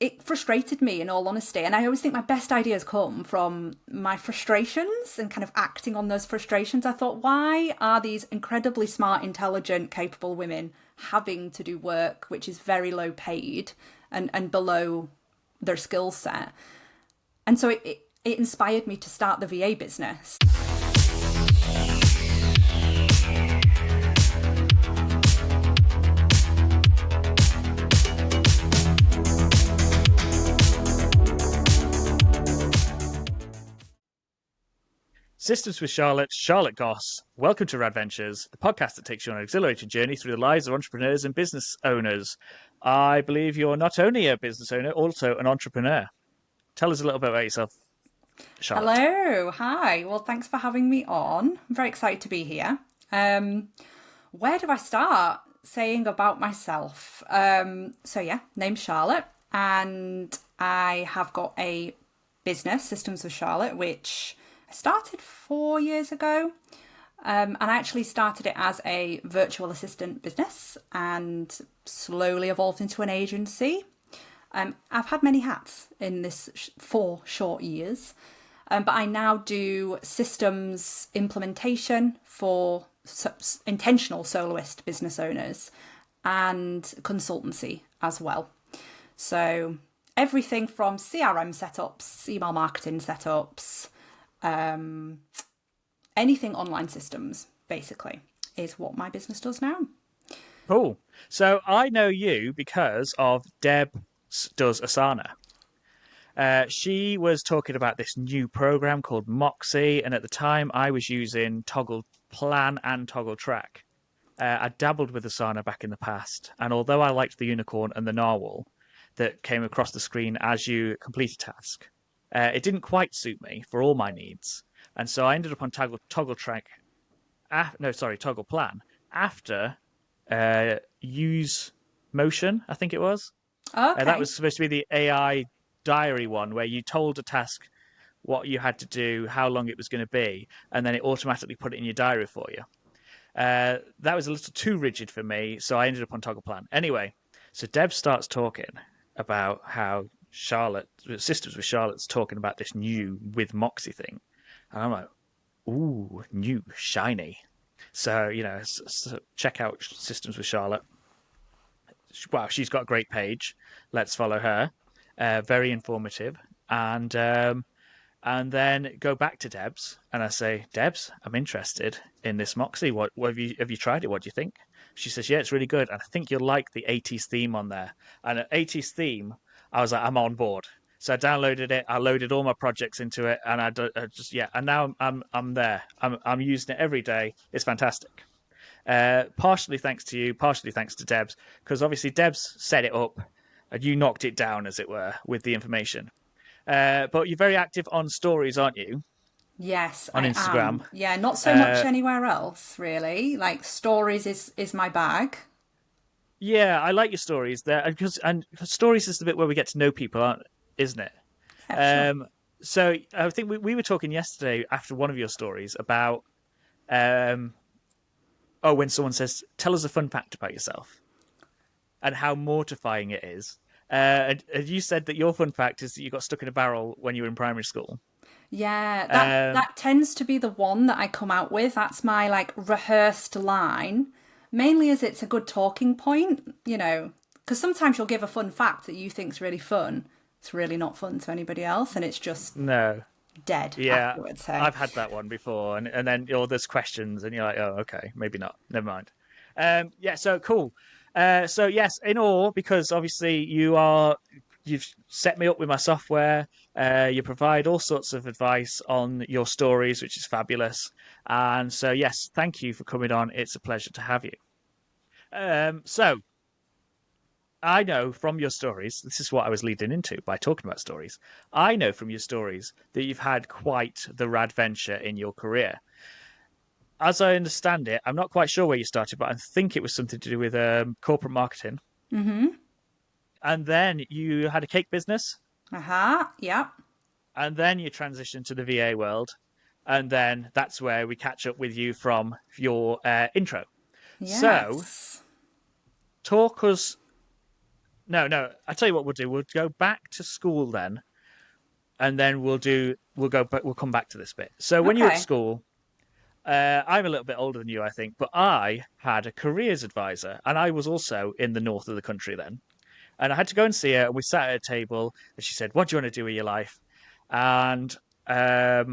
it frustrated me, in all honesty. And I always think my best ideas come from my frustrations and kind of acting on those frustrations. I thought, why are these incredibly smart, intelligent, capable women having to do work which is very low paid and below their skill set? And so it inspired me to start the VA business. Systems with Charlotte Goss. Welcome to Rad-Ventures, the podcast that takes you on an exhilarating journey through the lives of entrepreneurs and business owners. I believe you're not only a business owner, also an entrepreneur. Tell us a little bit about yourself, Charlotte. Hello, hi. Well, thanks for having me on. I'm very excited to be here. Where do I start saying about myself? Name's Charlotte, and I have got a business, Systems with Charlotte, which I started 4 years ago, and I actually started it as a virtual assistant business and slowly evolved into an agency. I've had many hats in this 4 short years, but I now do systems implementation for intentional soloist business owners and consultancy as well. So everything from CRM setups, email marketing setups, anything online systems, basically, is what my business does now. Cool. So I know you because of Deb does Asana. She was talking about this new program called Moxie, and at the time I was using Toggle Plan and Toggle Track. I dabbled with Asana back in the past, and although I liked the unicorn and the narwhal that came across the screen as you complete a task, it didn't quite suit me for all my needs. And so I ended up on Toggle Plan after Use Motion, I think it was. Okay. That was supposed to be the AI diary one where you told a task what you had to do, how long it was going to be, and then it automatically put it in your diary for you. That was a little too rigid for me, so I ended up on Toggle Plan. Anyway, so Deb starts talking about how Systems with Charlotte's talking about this new with Moxie thing. And I'm like, ooh, new, shiny. So, check out Systems with Charlotte. Wow, she's got a great page. Let's follow her. Very informative. And then go back to Deb's, and I say, Deb's, I'm interested in this Moxie. What have you tried it? What do you think? She says, yeah, it's really good, and I think you'll like the 80s theme on there. And an 80s theme, I was like, I'm on board. So I downloaded it. I loaded all my projects into it, and and now I'm there. I'm using it every day. It's fantastic. Partially thanks to you, partially thanks to Deb's, because obviously Deb's set it up, and you knocked it down, as it were, with the information. But you're very active on stories, aren't you? Yes, on I Instagram. am. Yeah, not so much anywhere else, really. Like, stories is my bag. Yeah, I like your stories there, and stories is the bit where we get to know people, isn't it? Yeah, sure. So I think we were talking yesterday after one of your stories about when someone says, "Tell us a fun fact about yourself," and how mortifying it is. And you said that your fun fact is that you got stuck in a barrel when you were in primary school. Yeah, that tends to be the one that I come out with. That's my rehearsed line, mainly as it's a good talking point, because sometimes you'll give a fun fact that you think's really fun. It's really not fun to anybody else, and it's just dead afterwards. So. I've had that one before, and then there's questions, and you're like, oh, okay, maybe not, never mind. So cool. So yes, in all, because obviously you've set me up with my software. You provide all sorts of advice on your stories, which is fabulous. And so yes, thank you for coming on. It's a pleasure to have you. So I know from your stories, this is what I was leading into by talking about stories. I know from your stories that you've had quite the Rad-Venture in your career. As I understand it, I'm not quite sure where you started, but I think it was something to do with corporate marketing. Mm-hmm. And then you had a cake business. Yeah. And then you transitioned to the VA world. And then that's where we catch up with you from your intro. Yes. So, talk us No. I tell you what we'll do. We'll go back to school then, and then we'll come back to this bit. So when you were at Okay. school, I'm a little bit older than you, I think, but I had a careers advisor, and I was also in the north of the country then. And I had to go and see her, and we sat at a table, and she said, "What do you want to do with your life?" And I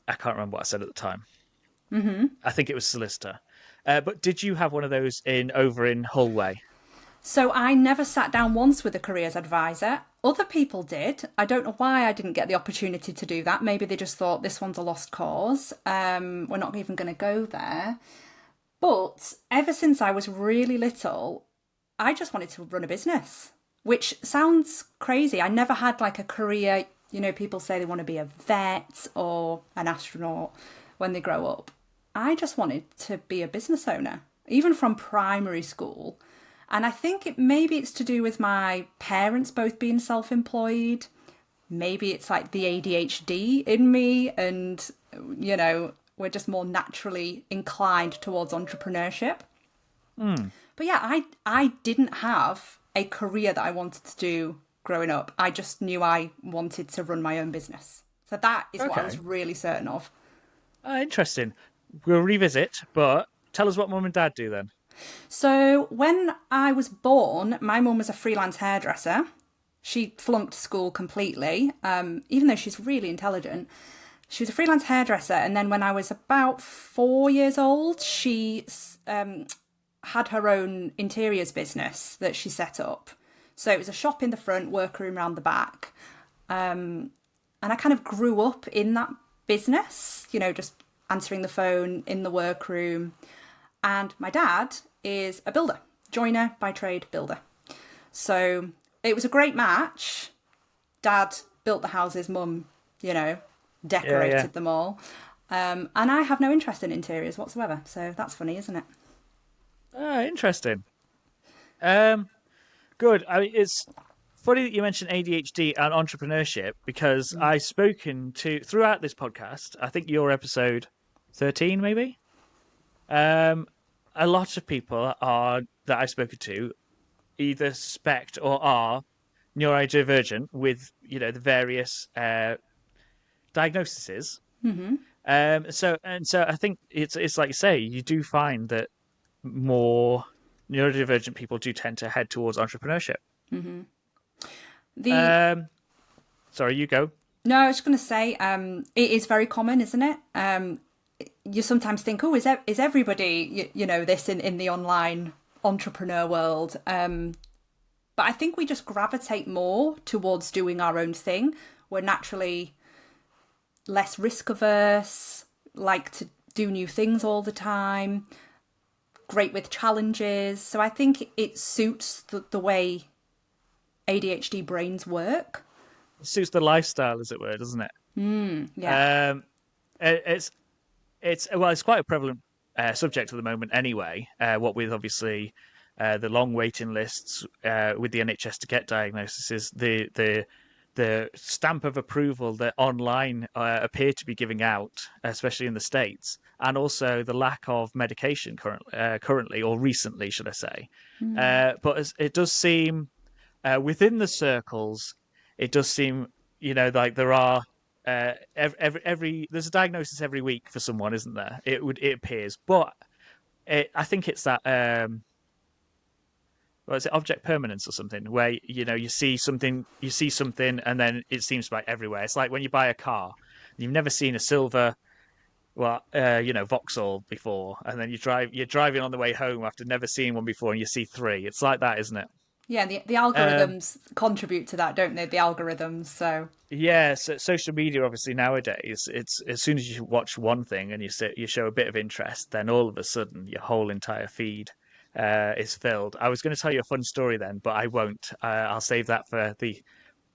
can't remember what I said at the time. I think it was solicitor. But did you have one of those in over in Hull way? So I never sat down once with a careers advisor. Other people did. I don't know why I didn't get the opportunity to do that. Maybe they just thought this one's a lost cause. We're not even going to go there. But ever since I was really little, I just wanted to run a business, which sounds crazy. I never had like a career. You know, people say they want to be a vet or an astronaut when they grow up. I just wanted to be a business owner, even from primary school. And I think maybe it's to do with my parents both being self-employed. Maybe it's like the ADHD in me, and we're just more naturally inclined towards entrepreneurship. But yeah, I didn't have a career that I wanted to do growing up. I just knew I wanted to run my own business. So that is what I was Okay. really certain of. Interesting. We'll revisit, but tell us what mum and dad do then. So when I was born, my mum was a freelance hairdresser. She flunked school completely, even though she's really intelligent. She was a freelance hairdresser, and then when I was about 4 years old, she had her own interiors business that she set up. So it was a shop in the front, workroom round the back. And I kind of grew up in that business, just answering the phone in the workroom. And my dad is a builder, joiner by trade builder. So it was a great match. Dad built the houses, mum, Yeah, yeah. decorated them all. And I have no interest in interiors whatsoever. So that's funny, isn't it? Interesting. Um, Good. It's funny that you mentioned ADHD and entrepreneurship because I've spoken to throughout this podcast. I think your episode 13, maybe. Um, a lot of people are that I've spoken to either suspect or are neurodivergent with the various diagnoses. So I think it's like you say, you do find that more neurodivergent people do tend to head towards entrepreneurship. The Um, Sorry, you go. No, I was going to say, it is very common, isn't it? You sometimes think, oh, is everybody, this in the online entrepreneur world? But I think we just gravitate more towards doing our own thing. We're naturally less risk averse, like to do new things all the time, great with challenges. So I think it suits the way ADHD brains work. It suits the lifestyle, as it were, doesn't it? Yeah. It's it's quite a prevalent subject at the moment, anyway. What with obviously the long waiting lists with the NHS to get diagnoses, the stamp of approval that online appear to be giving out, especially in the States, and also the lack of medication currently or recently, should I say. But it does seem within the circles, it does seem, like there are every there's a diagnosis every week for someone, isn't there? It appears, but I think it's that well, is it object permanence or something where you see something, and then it seems to be everywhere. It's like when you buy a car, you've never seen a silver, Vauxhall before, and then you're driving on the way home after never seeing one before, and you see three. It's like that, isn't it? Yeah, the Um, algorithms contribute to that, don't they? The algorithms. So yeah, so social media obviously nowadays, it's as soon as you watch one thing and you show a bit of interest, then all of a sudden your whole entire feed is filled. I was going to tell you a fun story then, but I won't. I'll save that for the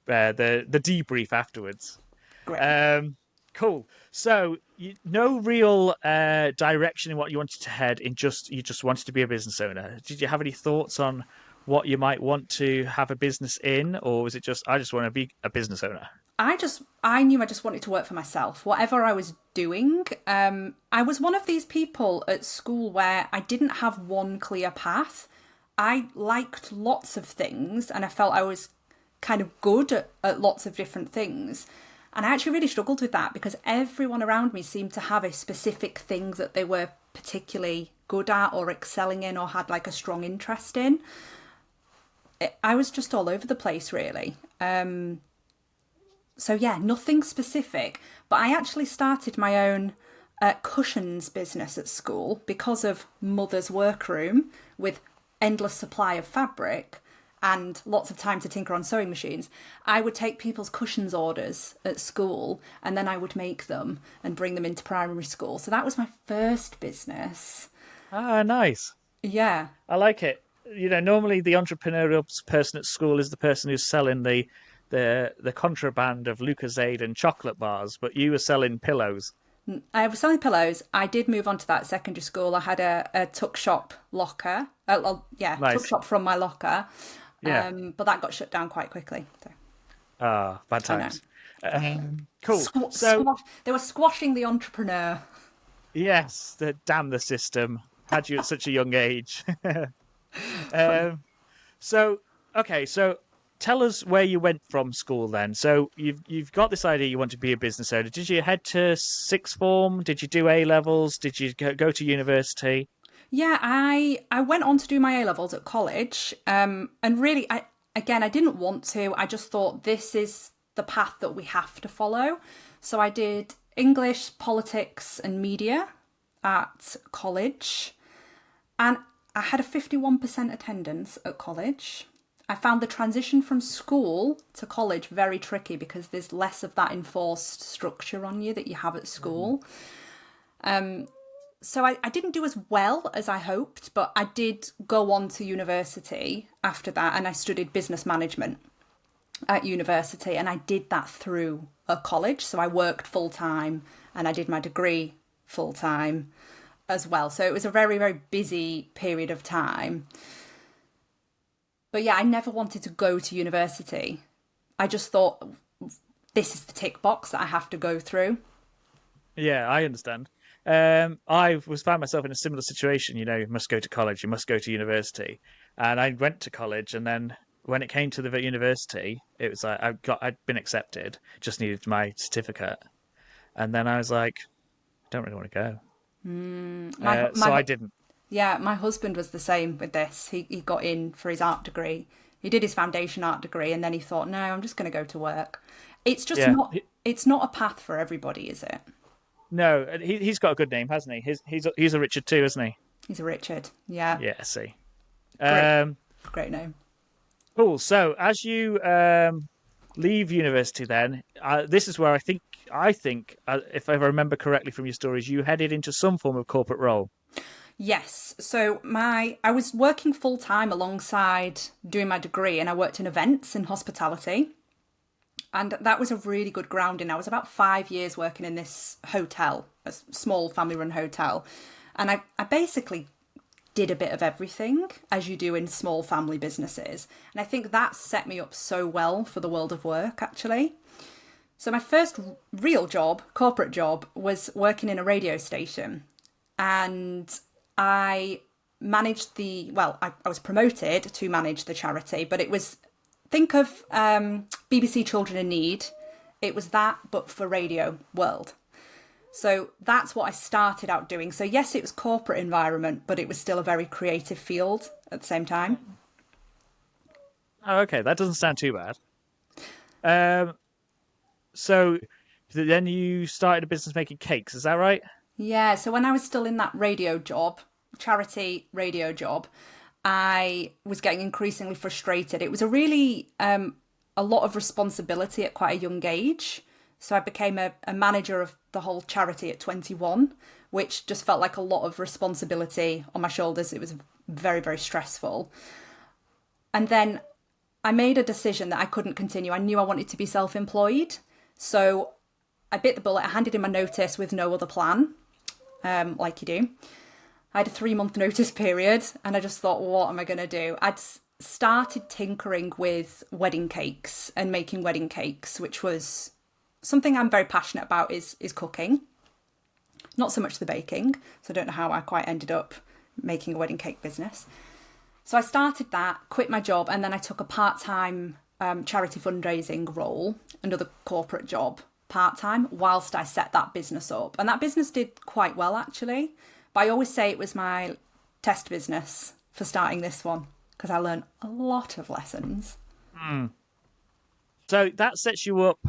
debrief afterwards. great. Cool. So no real direction in what you wanted to head in. You just wanted to be a business owner. Did you have any thoughts on what you might want to have a business in, or was it just I just want to be a business owner? I knew I just wanted to work for myself, whatever I was doing. I was one of these people at school where I didn't have one clear path. I liked lots of things and I felt I was kind of good at lots of different things. And I actually really struggled with that because everyone around me seemed to have a specific thing that they were particularly good at or excelling in or had like a strong interest in. I was just all over the place, really. So yeah, nothing specific. But I actually started my own cushions business at school because of mother's workroom with endless supply of fabric and lots of time to tinker on sewing machines. I would take people's cushions orders at school and then I would make them and bring them into primary school. So that was my first business. Ah, nice. Yeah. I like it. Normally the entrepreneurial person at school is the person who's selling the contraband of Lucozade and chocolate bars, but you were selling pillows. I was selling pillows. I did move on to that at secondary school. I had a tuck shop locker. Tuck Nice. shop from my locker. Yeah. But that got shut down quite quickly. So, Ah, bad I know. times. Cool. So, They were squashing the entrepreneur. yes, damn the system had you at such a young age. Funny. So, okay, so tell us where you went from school then. So you've got this idea you want to be a business owner. Did you head to sixth form? Did you do A levels? Did you go to university? Yeah, I went on to do my A levels at college. And really, I didn't want to. I just thought this is the path that we have to follow. So I did English, politics, and media at college. And I had a 51% attendance at college. I found the transition from school to college very tricky because there's less of that enforced structure on you that you have at school. So I didn't do as well as I hoped, but I did go on to university after that and I studied business management at university and I did that through a college. So I worked full time and I did my degree full time as well. So it was a very, very busy period of time. But yeah, I never wanted to go to university. I just thought this is the tick box that I have to go through. Yeah, I understand. Found myself in a similar situation. You must go to college, you must go to university, and I went to college, and then when it came to the university, it was like I'd been accepted, just needed my certificate, and then I was like, I don't really want to go, so I didn't. Yeah, my husband was the same with this. He got in for his art degree. He did his foundation art degree, and then he thought, no, I'm just going to go to work. It's just Yeah, it's not a path for everybody, is it? no, he's got a good name, hasn't he? He's a Richard too, isn't he? He's a Richard. Yeah, Yeah, see. great, Um, great name. cool. So as you leave university, then this is where I think, if I remember correctly from your stories, you headed into some form of corporate role. Yes. So I was working full time alongside doing my degree, and I worked in events in hospitality. And that was a really good grounding. I was about 5 years working in this hotel, a small family run hotel. And I basically did a bit of everything, as you do in small family businesses. And I think that set me up so well for the world of work, actually. So my first real job, corporate job, was working in a radio station. And I managed I was promoted to manage the charity, but it was, think of BBC Children in Need. It was that, but for radio world. So that's what I started out doing. So yes, it was corporate environment, but it was still a very creative field at the same time. Oh, okay, that doesn't sound too bad. Um, so then you started a business making cakes, is that right? Yeah, so when I was still in that radio job, charity radio job, I was getting increasingly frustrated. It was a lot of responsibility at quite a young age. So I became a manager of the whole charity at 21, which just felt like a lot of responsibility on my shoulders. It was very, very stressful. And then I made a decision that I couldn't continue. I knew I wanted to be self-employed. So I bit the bullet. I handed in my notice with no other plan, like you do. I had a 3-month notice period and I just thought, what am I going to do? I'd started tinkering with wedding cakes and making wedding cakes, which was something I'm very passionate about is cooking. Not so much the baking. So I don't know how I quite ended up making a wedding cake business. So I started that, quit my job, and then I took a part-time charity fundraising role, another corporate job, part-time, whilst I set that business up. And that business did quite well, actually. But I always say it was my test business for starting this one, because I learned a lot of lessons. So that sets you up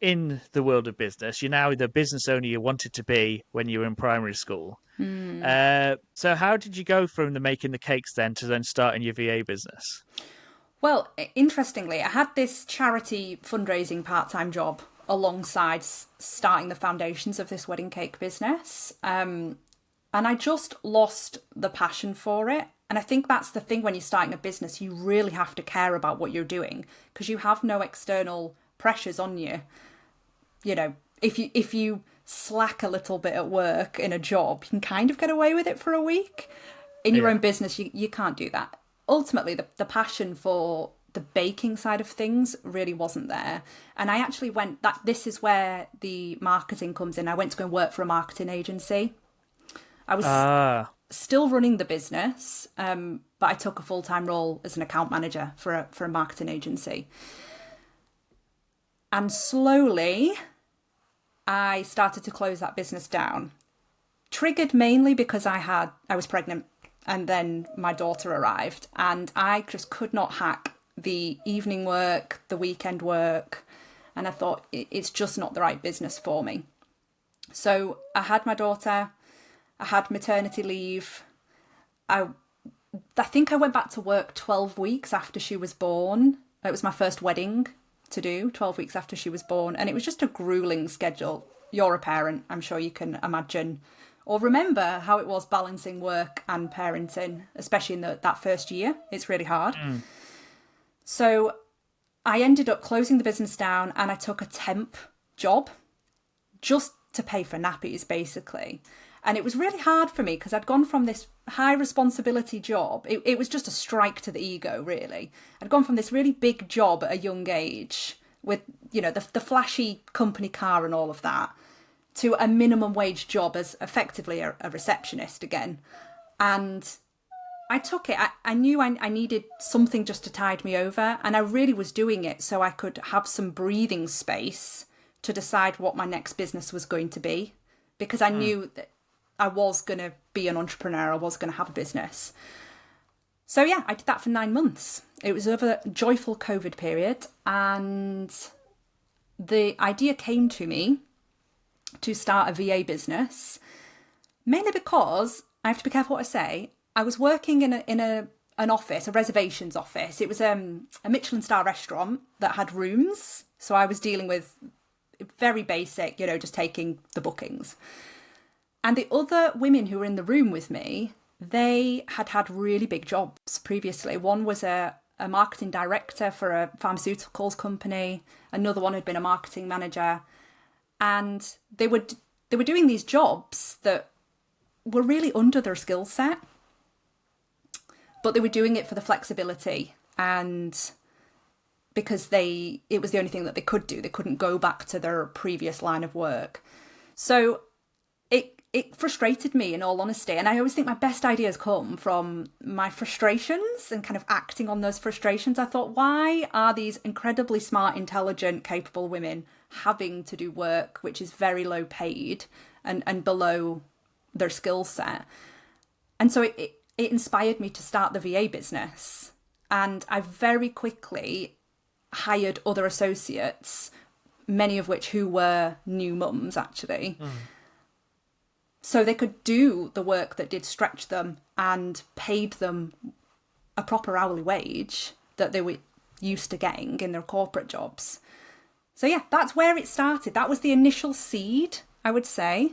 in the world of business. You're now the business owner you wanted to be when you were in primary school. So how did you go from the making the cakes then to then starting your VA business? Well, interestingly, I had this charity fundraising part-time job alongside starting the foundations of this wedding cake business. And I just lost the passion for it. And I think that's the thing when you're starting a business, you really have to care about what you're doing because you have no external pressures on you. You know, if you slack a little bit at work in a job, you can kind of get away with it for a week. In your own business, you can't do that. Ultimately, the passion for the baking side of things really wasn't there. And I actually this is where the marketing comes in. I went to go and work for a marketing agency. I was still running the business, but I took a full-time role as an account manager for a marketing agency. And slowly, I started to close that business down. Triggered mainly because I was pregnant and then my daughter arrived and I just could not hack the evening work, the weekend work. And I thought it's just not the right business for me. So I had my daughter, I had maternity leave. I think I went back to work 12 weeks after she was born. It was my first wedding to do 12 weeks after she was born. And it was just a grueling schedule. You're a parent, I'm sure you can imagine or remember how it was balancing work and parenting, especially in that first year. It's really hard. So I ended up closing the business down and I took a temp job just to pay for nappies, basically. And it was really hard for me because I'd gone from this high responsibility job. It was just a strike to the ego, really. I'd gone from this really big job at a young age with, the flashy company car and all of that to a minimum wage job as effectively a receptionist again. And I took it. I knew I needed something just to tide me over. And I really was doing it so I could have some breathing space to decide what my next business was going to be. Because I knew that I was going to be an entrepreneur. I was going to have a business. So yeah, I did that for 9 months. It was over a joyful COVID period. And the idea came to me to start a VA business, mainly because, I have to be careful what I say, I was working in an office, a reservations office. It was a Michelin star restaurant that had rooms. So I was dealing with very basic, just taking the bookings. And the other women who were in the room with me, they had really big jobs previously. One was a marketing director for a pharmaceuticals company. Another one had been a marketing manager. And they were doing these jobs that were really under their skill set. But they were doing it for the flexibility and because it was the only thing that they could do. They couldn't go back to their previous line of work. So it frustrated me, in all honesty. And I always think my best ideas come from my frustrations and kind of acting on those frustrations. I thought, why are these incredibly smart, intelligent, capable women having to do work which is very low paid and below their skill set? And so it inspired me to start the VA business. And I very quickly hired other associates, many of which who were new mums, actually. So they could do the work that did stretch them and paid them a proper hourly wage that they were used to getting in their corporate jobs. So yeah, that's where it started. That was the initial seed, I would say,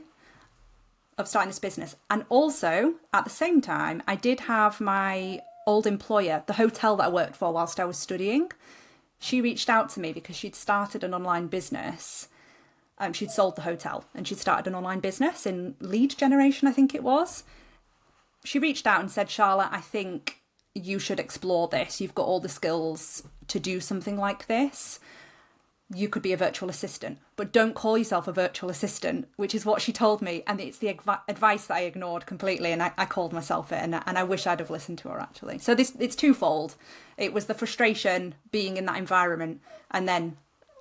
of starting this business. And also, at the same time, I did have my old employer, the hotel that I worked for whilst I was studying. She reached out to me because she'd started an online business. She'd sold the hotel and she'd started an online business in lead generation, I think it was. She reached out and said, Charlotte, I think you should explore this. You've got all the skills to do something like this. you could be a virtual assistant, but don't call yourself a virtual assistant, which is what she told me. And it's the advice that I ignored completely. And I called myself it. And I wish I'd have listened to her, actually. So it's twofold. It was the frustration being in that environment, and then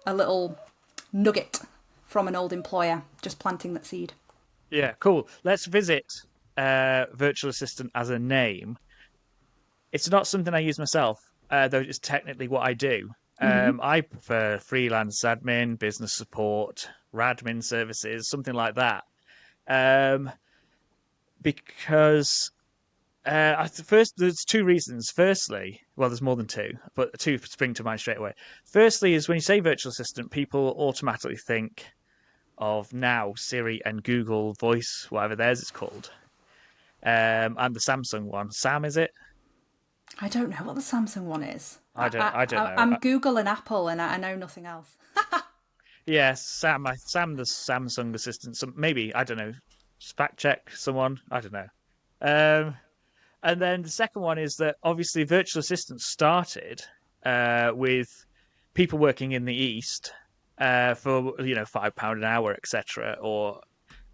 a little nugget from an old employer, just planting that seed. Yeah, cool. Let's visit virtual assistant as a name. It's not something I use myself, though it's technically what I do. I prefer freelance admin, business support, radmin services, something like that. Because first, there's two reasons. Firstly, well, there's more than two, but two spring to mind straight away. Firstly, is when you say virtual assistant, people automatically think of now Siri and Google Voice, whatever theirs is called, and the Samsung one. Sam, is it? I don't know what the Samsung one is. I don't know. I'm Google and Apple, and I know nothing else. Yeah, Sam, the Samsung assistant. Maybe, I don't know. Just fact check someone. I don't know. And then the second one is that obviously virtual assistants started with people working in the East for £5 an hour, etc.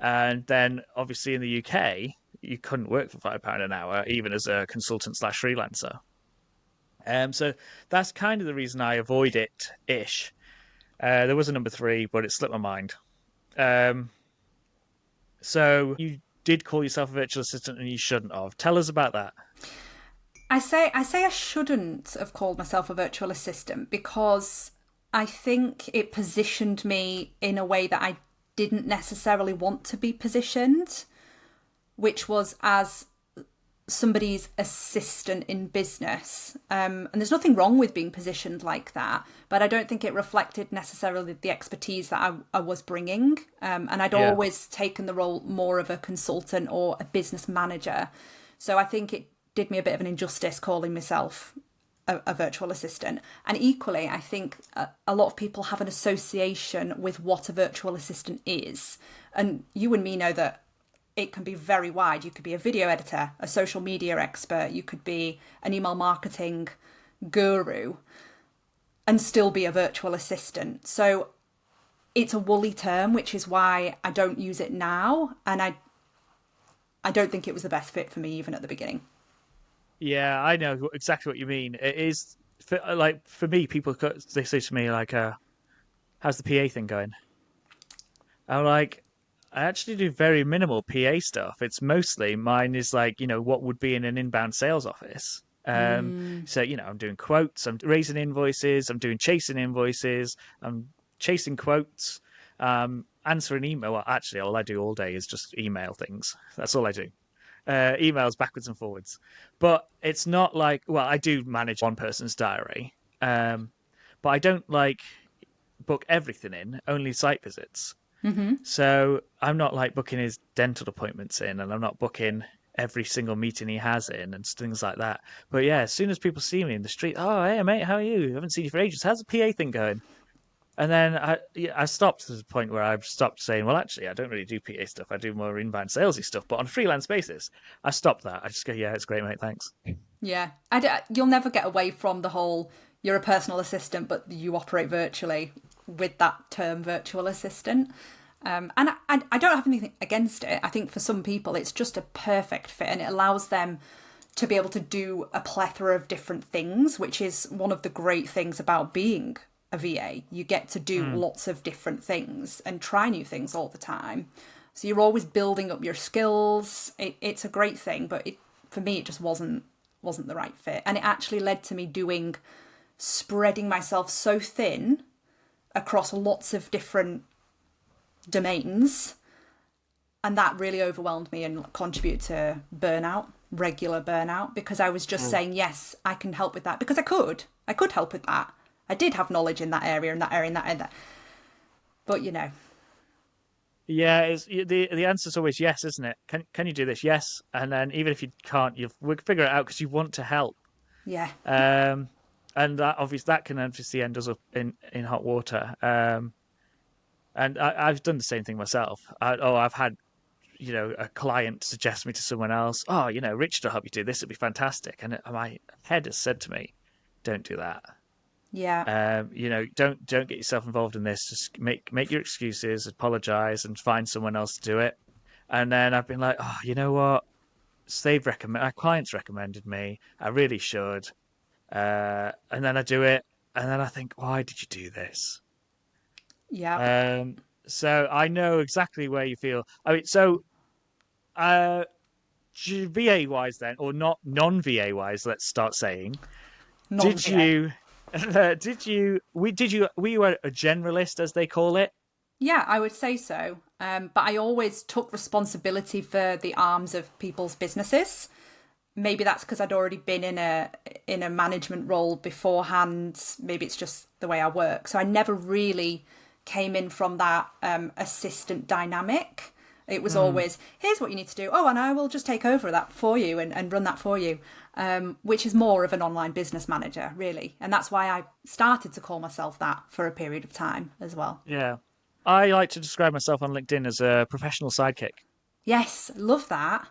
And then obviously in the UK you couldn't work for £5 an hour, even as a consultant / freelancer. So that's kind of the reason I avoid it ish. There was a number 3, but it slipped my mind. So you did call yourself a virtual assistant, and you shouldn't have. Tell us about that. I say I shouldn't have called myself a virtual assistant because I think it positioned me in a way that I didn't necessarily want to be positioned, which was as somebody's assistant in business. And there's nothing wrong with being positioned like that, but I don't think it reflected necessarily the expertise that I was bringing. And I'd always taken the role more of a consultant or a business manager. So I think it did me a bit of an injustice calling myself a virtual assistant. And equally, I think a lot of people have an association with what a virtual assistant is. And you and me know that it can be very wide. You could be a video editor, a social media expert, you could be an email marketing guru and still be a virtual assistant. So it's a woolly term, which is why I don't use it now. And I don't think it was the best fit for me even at the beginning. Yeah, I know exactly what you mean. It is for me, people they say to me like, "How's the PA thing going?" I'm like, I actually do very minimal PA stuff. It's mostly mine is like, what would be in an inbound sales office. So, I'm doing quotes, I'm raising invoices, I'm doing chasing invoices, I'm chasing quotes, answering email. Well, actually, all I do all day is just email things. That's all I do. Emails backwards and forwards. But it's not like, well, I do manage one person's diary, but I don't book everything in, only site visits. Mm-hmm. So I'm not booking his dental appointments in, and I'm not booking every single meeting he has in and things like that. But yeah, as soon as people see me in the street, oh, hey, mate, how are you? I haven't seen you for ages. How's the PA thing going? And then I stopped to the point where I've stopped saying, well, actually, I don't really do PA stuff. I do more inbound salesy stuff, but on a freelance basis. I stopped that. I just go, yeah, it's great, mate. Thanks. Yeah. You'll never get away from the whole, you're a personal assistant, but you operate virtually with that term virtual assistant. And I don't have anything against it. I think for some people, it's just a perfect fit and it allows them to be able to do a plethora of different things, which is one of the great things about being a VA. You get to do lots of different things and try new things all the time. So you're always building up your skills. It's a great thing, but for me, it just wasn't the right fit. And it actually led to me spreading myself so thin across lots of different domains, and that really overwhelmed me and contributed to regular burnout, because I was just saying, yes, I can help with that, because I could help with that. I did have knowledge in that area and that area and that, but yeah, the answer's always yes, isn't it? Can you do this? Yes. And then even if you can't, we'll figure it out because you want to help. Yeah. And that can obviously end us up in hot water. And I've done the same thing myself. I've had, a client suggest me to someone else. Oh, Richard will help you do this. It'd be fantastic. And my head has said to me, don't do that. Yeah. Don't get yourself involved in this. Just make your excuses, apologize, and find someone else to do it. And then I've been like, oh, you know what? Our clients recommended me. I really should. And then I do it, and then I think, why did you do this? Yep. Um, so I know exactly where you feel. I mean, so uh, VA wise then, or not non VA wise, let's start saying. Did Non-VA. you? Were you a generalist, as they call it? Yeah, I would say so. But I always took responsibility for the arms of people's businesses. Maybe that's because I'd already been in a management role beforehand. Maybe it's just the way I work. So I never really came in from that assistant dynamic. It was always, here's what you need to do. Oh, and I will just take over that for you and run that for you, which is more of an online business manager, really. And that's why I started to call myself that for a period of time as well. Yeah. I like to describe myself on LinkedIn as a professional sidekick. Yes, love that.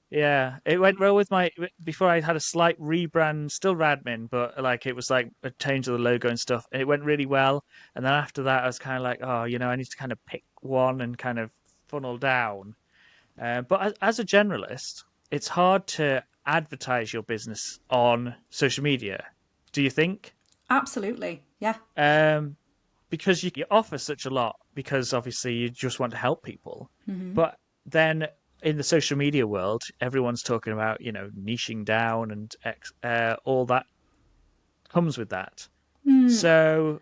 Yeah, it went well with my before I had a slight rebrand, still Radmin, but like it was like a change of the logo and stuff, and it went really well. And then after that, I was kind of like, oh, I need to kind of pick one and kind of funnel down. But as a generalist, it's hard to advertise your business on social media. Do you think? Absolutely. Yeah. Um, because you offer such a lot, because obviously you just want to help people. But then in the social media world, everyone's talking about, niching down and all that comes with that. So,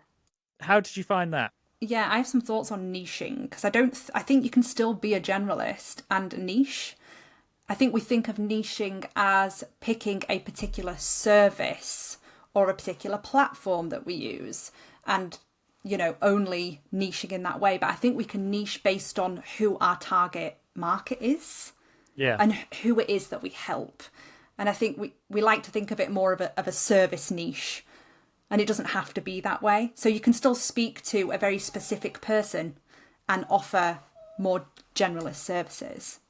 how did you find that? Yeah, I have some thoughts on niching because I think you can still be a generalist and a niche. I think we think of niching as picking a particular service or a particular platform that we use and, only niching in that way. But I think we can niche based on who our target market is Yeah, and who it is that we help. And I think we like to think of it more of a service niche. And it doesn't have to be that way. So you can still speak to a very specific person and offer more generalist services.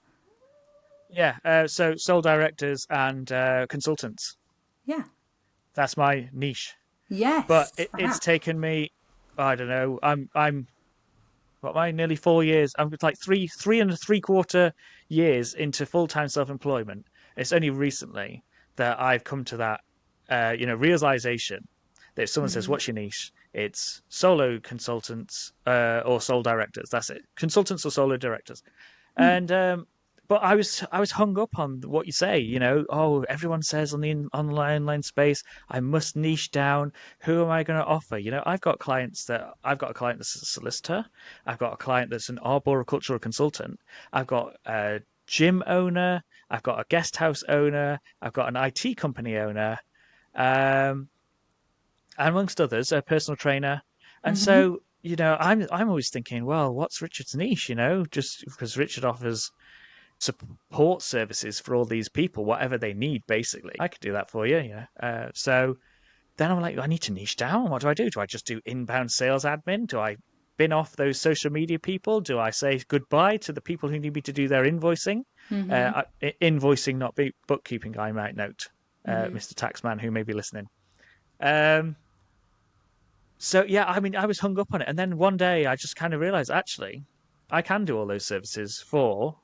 yeah. So, sole directors and consultants. Yeah. That's my niche. But Yes. it's Fab. taken me, I don't know. I'm what am I? Nearly 4 years. I'm like three and a three quarter years into full time self employment. It's only recently that I've come to that, realization that if someone says, "What's your niche?" It's solo consultants or sole directors. That's it. Consultants or solo directors. And but I was hung up on what you say. Oh, everyone says on the online space, I must niche down. Who am I going to offer? I've got a client that's a solicitor. I've got a client that's an arboricultural consultant. I've got a gym owner. I've got a guest house owner. I've got an IT company owner, um, amongst others, a personal trainer. And so, I'm always thinking, well, what's Richard's niche? Just because Richard offers support services for all these people, whatever they need, basically. I could do that for you. So then I'm like, I need to niche down. What do I do? Do I just do inbound sales admin? Do I bin off those social media people? Do I say goodbye to the people who need me to do their invoicing? Invoicing, not bookkeeping, I might note, Mr. Taxman, who may be listening. Um, so yeah, I mean, I was hung up on it, and then one day I just kind of realized actually I can do all those services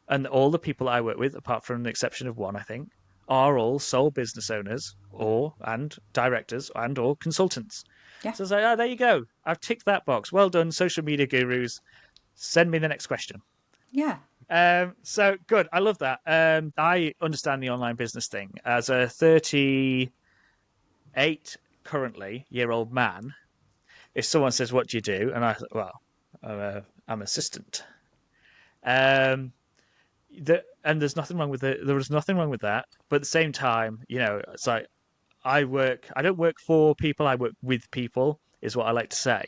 and all the people I work with, apart from the exception of one, I think, are all sole business owners and directors and or consultants. Yeah. So I was like, oh, there you go. I've ticked that box. Well done, social media gurus. Send me the next question. Yeah. So good. I love that. I understand the online business thing as a 38 currently year old man. If someone says, "What do you do?" and I thought, well, I'm assistant. Um, and there's nothing wrong with it. There was nothing wrong with that. But at the same time, it's like I don't work for people. I work with people, is what I like to say.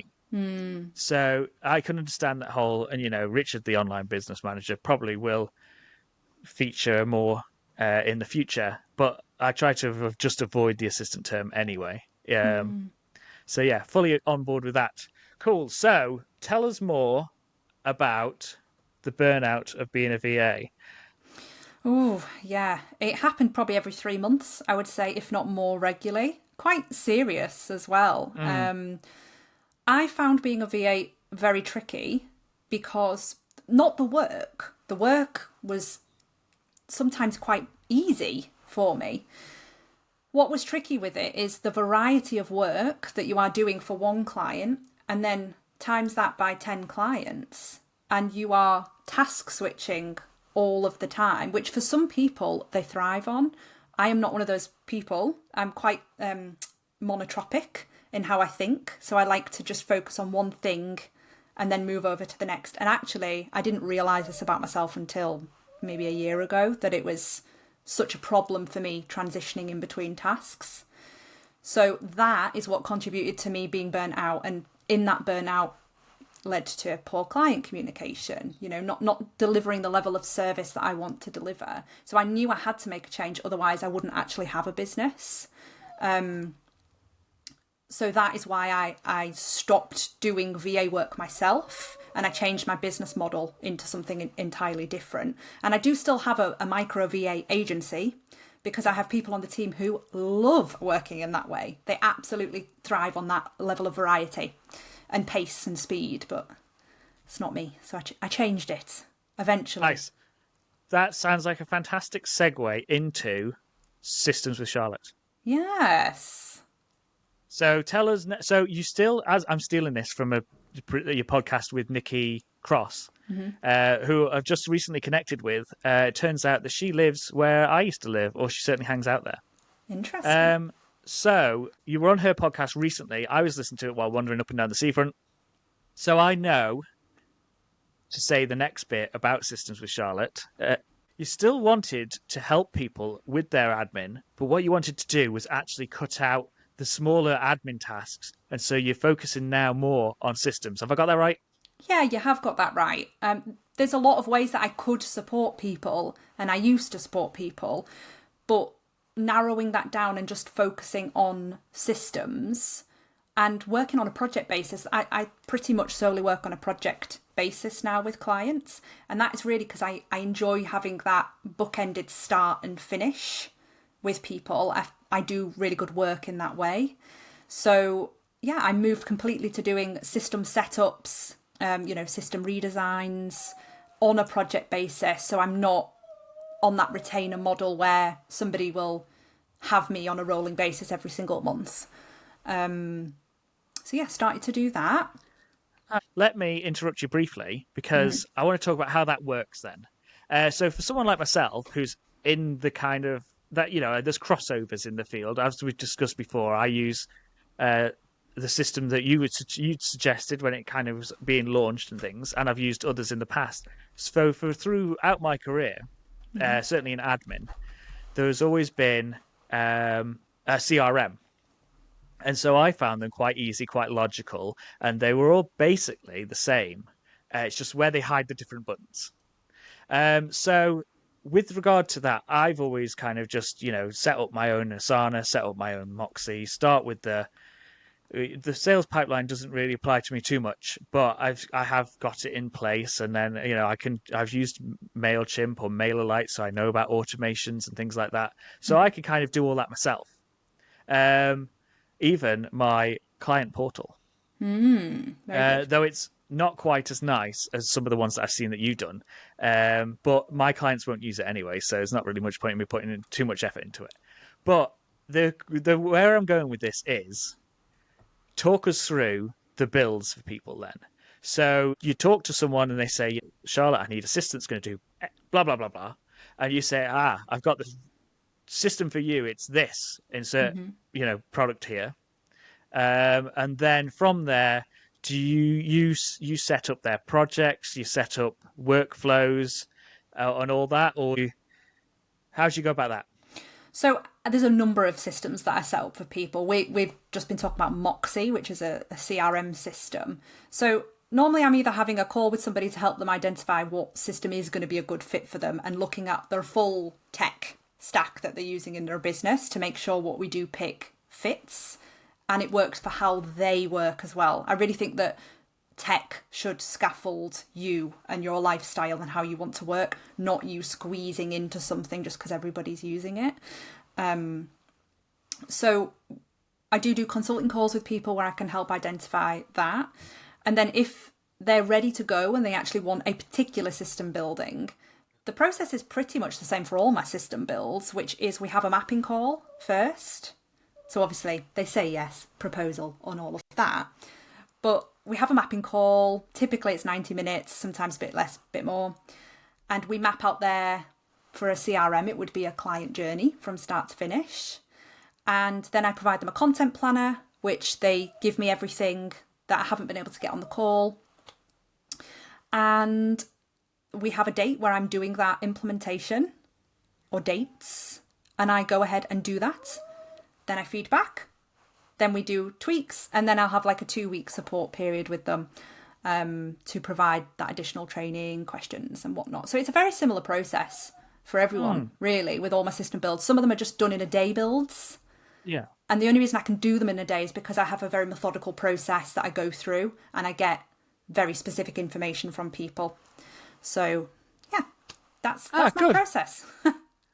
So I can understand that whole, and Richard, the online business manager, probably will feature more in the future. But I try to just avoid the assistant term anyway. So yeah, fully on board with that. Cool. So tell us more about the burnout of being a VA. Oh, yeah. It happened probably every 3 months, I would say, if not more regularly. quite serious as well. I found being a VA very tricky because not the work was sometimes quite easy for me. What was tricky with it is the variety of work that you are doing for one client, and then times that by 10 clients, and you are task switching all of the time, which for some people they thrive on. I am not one of those people. I'm quite monotropic in how I think, so I like to just focus on one thing and then move over to the next. And actually, I didn't realise this about myself until maybe a year ago, that it was such a problem for me transitioning in between tasks. So that is what contributed to me being burnt out, and in that burnout led to poor client communication, not delivering the level of service that I want to deliver. So I knew I had to make a change, otherwise I wouldn't actually have a business. So that is why I stopped doing VA work myself, and I changed my business model into something entirely different. And I do still have a micro VA agency, because I have people on the team who love working in that way. They absolutely thrive on that level of variety and pace and speed, but it's not me. So I changed it eventually. Nice. That sounds like a fantastic segue into Systems with Charlotte. Yes. So tell us. So you still, as I'm stealing this from your podcast with Nikki Cross, who I've just recently connected with. It turns out that she lives where I used to live, or she certainly hangs out there. Interesting. So you were on her podcast recently. I was listening to it while wandering up and down the seafront. So I know to say the next bit about Systems with Charlotte. You still wanted to help people with their admin, but what you wanted to do was actually cut out the smaller admin tasks. And so you're focusing now more on systems. Have I got that right? Yeah, you have got that right. There's a lot of ways that I could support people, and I used to support people, but narrowing that down and just focusing on systems and working on a project basis. I pretty much solely work on a project basis now with clients, and that is really because I enjoy having that bookended start and finish with people. I do really good work in that way. So yeah, I moved completely to doing system setups, system redesigns on a project basis. So I'm not on that retainer model where somebody will have me on a rolling basis every single month. So yeah, started to do that. Let me interrupt you briefly, because I want to talk about how that works then. So for someone like myself, who's in the kind of that, there's crossovers in the field. As we've discussed before, I use the system that you'd suggested when it kind of was being launched and things, and I've used others in the past. So throughout my career, certainly in admin, there's always been a CRM. And so I found them quite easy, quite logical, and they were all basically the same. It's just where they hide the different buttons. So with regard to that, I've always kind of just, set up my own Asana, set up my own Moxie, start with the sales pipeline doesn't really apply to me too much, but I have got it in place, and then I've used MailChimp or MailerLite, so I know about automations and things like that. So I can kind of do all that myself. Even my client portal, though it's not quite as nice as some of the ones that I've seen that you've done, but my clients won't use it anyway, so there's not really much point in me putting in too much effort into it. But the where I'm going with this is, talk us through the builds for people then. So you talk to someone and they say, Charlotte, I need assistance going to do blah, blah, blah, blah. And you say, I've got this system for you. It's this, insert, product here. And then from there, do you set up their projects, you set up workflows and all that? Or how do you go about that? So there's a number of systems that I set up for people. We've just been talking about Moxie, which is a CRM system. So normally I'm either having a call with somebody to help them identify what system is going to be a good fit for them, and looking at their full tech stack that they're using in their business to make sure what we do pick fits and it works for how they work as well. I really think that tech should scaffold you and your lifestyle and how you want to work, not you squeezing into something just because everybody's using it. So I do consulting calls with people where I can help identify that. And then if they're ready to go and they actually want a particular system building, the process is pretty much the same for all my system builds, which is we have a mapping call first. So obviously they say yes, proposal on all of that. But we have a mapping call. Typically it's 90 minutes, sometimes a bit less, a bit more. And we map out there, for a CRM, it would be a client journey from start to finish. And then I provide them a content planner, which they give me everything that I haven't been able to get on the call. And we have a date where I'm doing that implementation, or dates, and I go ahead and do that. Then I feed back. Then we do tweaks, and then I'll have like a 2-week support period with them to provide that additional training, questions and whatnot. So it's a very similar process for everyone, really, with all my system builds. Some of them are just done in a day builds. Yeah. And the only reason I can do them in a day is because I have a very methodical process that I go through, and I get very specific information from people. So, yeah, that's my process.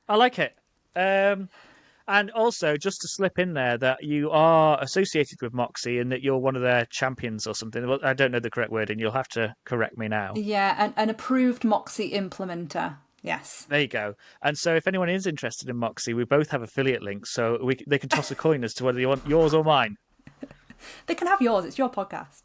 I like it. And also, just to slip in there that you are associated with Moxie and that you're one of their champions or something. Well, I don't know the correct word, and you'll have to correct me now. Yeah, an approved Moxie implementer. Yes. There you go. And so if anyone is interested in Moxie, we both have affiliate links, so they can toss a coin as to whether you want yours or mine. They can have yours. It's your podcast.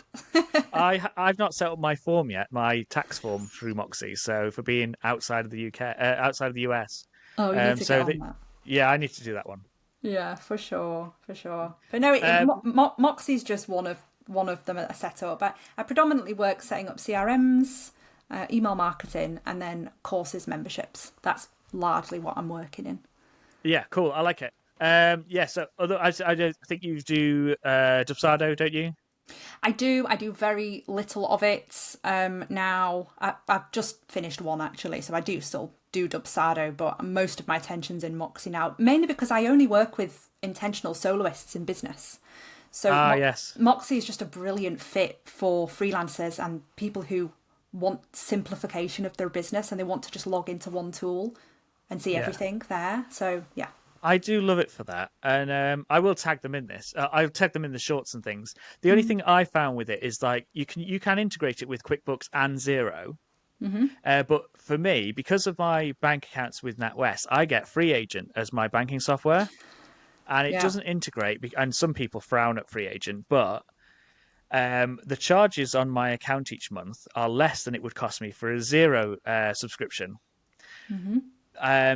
I've not set up my form yet, my tax form through Moxie, so for being outside of the UK, outside of the US. Oh, you need to get on that. Yeah, I need to do that one. Yeah, for sure. But no, Moxie's just one of them that I set up. I predominantly work setting up CRMs, email marketing, and then courses, memberships. That's largely what I'm working in. Yeah, cool. I like it. Yeah, so I think you do Dubsado, don't you? I do very little of it now. I've just finished one, actually, so I do still do Dubsado, but most of my attention's in Moxie now, mainly because I only work with intentional soloists in business. So yes. Moxie is just a brilliant fit for freelancers and people who want simplification of their business and they want to just log into one tool and see everything there. So, yeah. I do love it for that, and I will tag them in this. I'll tag them in the shorts and things. The only thing I found with it is like you can integrate it with QuickBooks and Xero, but for me, because of my bank accounts with NatWest, I get Free Agent as my banking software, and it doesn't integrate. And some people frown at Free Agent, but the charges on my account each month are less than it would cost me for a Xero subscription.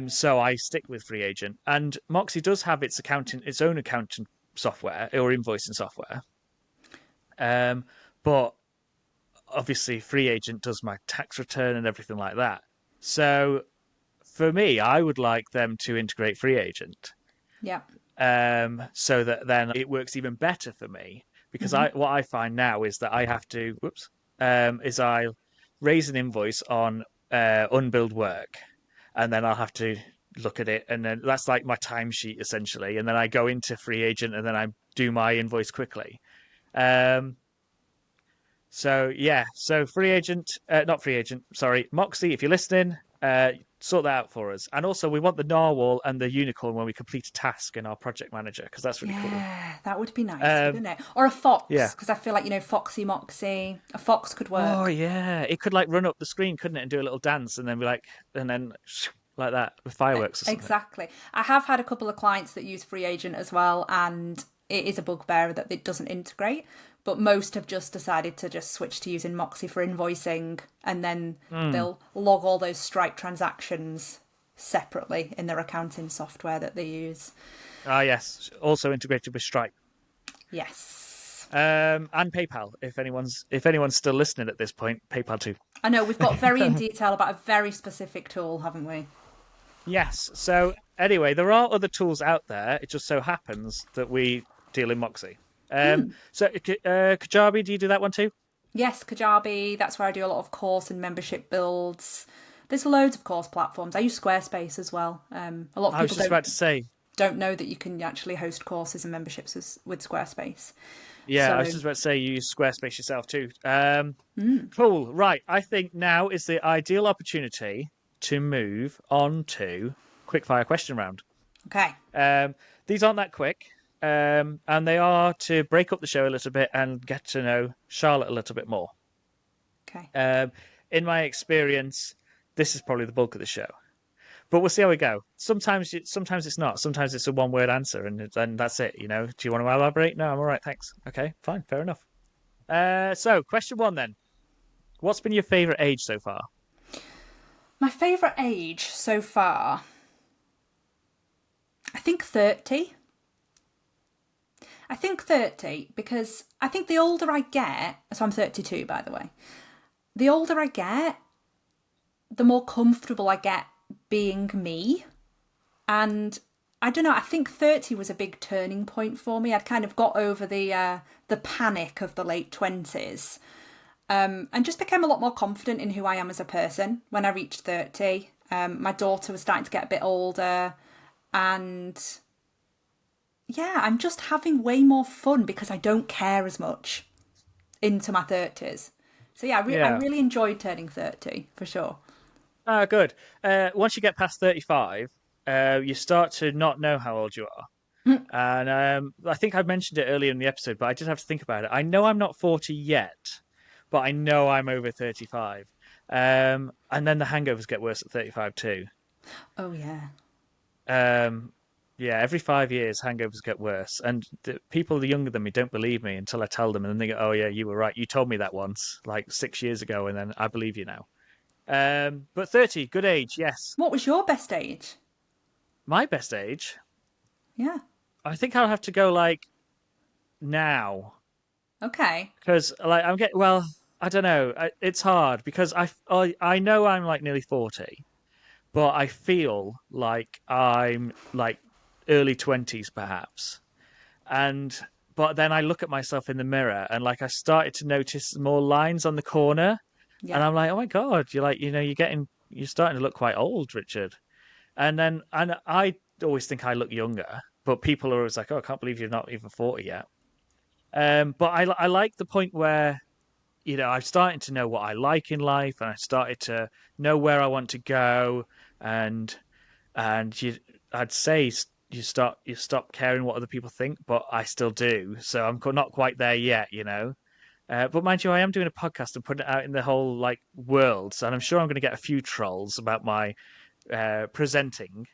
So I stick with Free Agent, and Moxie does have its own accounting software or invoicing software. But obviously Free Agent does my tax return and everything like that. So for me, I would like them to integrate Free Agent. Yeah. So that then it works even better for me, because what I find now is that I have to I raise an invoice on unbilled work. And then I'll have to look at it, and then that's like my timesheet essentially. And then I go into Free Agent, and then I do my invoice quickly. So Free Agent, not Free Agent, sorry, Moxie. If you're listening, sort that out for us. And also, we want the narwhal and the unicorn when we complete a task in our project manager, because that's really cool. Yeah, that would be nice, wouldn't it? Or a fox, because I feel like Foxy Moxie, a fox could work. Oh yeah, it could like run up the screen, couldn't it, and do a little dance, and then be like, and then like that with fireworks or something. Exactly. I have had a couple of clients that use Free Agent as well, and it is a bugbear that it doesn't integrate. But most have just decided to just switch to using Moxie for invoicing, and then they'll log all those Stripe transactions separately in their accounting software that they use. Ah, yes. Also integrated with Stripe. Yes. And PayPal. If anyone's still listening at this point, PayPal too. I know, we've got very in detail about a very specific tool, haven't we? Yes. So anyway, there are other tools out there. It just so happens that we deal in Moxie. So Kajabi, do you do that one too? Yes, Kajabi. That's where I do a lot of course and membership builds. There's loads of course platforms. I use Squarespace as well. A lot of people I was just about to say, don't know that you can actually host courses and memberships with Squarespace. Yeah, I was just about to say you use Squarespace yourself too. Cool. Right. I think now is the ideal opportunity to move on to quickfire question round. Okay. These aren't that quick. and they are to break up the show a little bit and get to know Charlotte a little bit more. Okay. In my experience, this is probably the bulk of the show. But we'll see how we go. Sometimes it's not. Sometimes it's a one-word answer, and that's it. You know, do you want to elaborate? No, I'm all right, thanks. Okay, fine, fair enough. So question one then: what's been your favourite age so far? My favourite age so far, I think 30. I think 30 because I think the older I get, so I'm 32 by the way, the older I get, the more comfortable I get being me. And I don't know, I think 30 was a big turning point for me. I'd kind of got over the panic of the late 20s, and just became a lot more confident in who I am as a person when I reached 30. My daughter was starting to get a bit older, and yeah, I'm just having way more fun because I don't care as much into my 30s. So yeah, I Yeah. really enjoyed turning 30 for sure. Ah, good. Once you get past 35, you start to not know how old you are. And I think I mentioned it earlier in the episode, but I did have to think about it. I know I'm not 40 yet, but I know I'm over 35. And then the hangovers get worse at 35 too. Oh yeah. Um, yeah, every 5 years, hangovers get worse. And the people younger than me don't believe me until I tell them. And then they go, oh, yeah, you were right. You told me that once, like 6 years ago. And then I believe you now. But 30, good age, yes. What was your best age? My best age, Yeah. I think I'll have to go like now. Okay. Because like I'm getting, well, I don't know. It's hard because I know I'm like nearly 40, but I feel like I'm like early 20s perhaps. And but then I look at myself in the mirror and like I started to notice more lines on the corner, and Yeah. I'm like, oh my God, you're like, you're starting to look quite old, Richard. And I always think I look younger, but people are always like, oh, I can't believe you're not even 40 yet. But I like the point where I'm starting to know what I like in life, and I started to know where I want to go, and I'd say you stop caring what other people think, but I still do. So I'm not quite there yet. But mind you, I am doing a podcast and putting it out in the whole like world, so and I'm sure I'm going to get a few trolls about my presenting.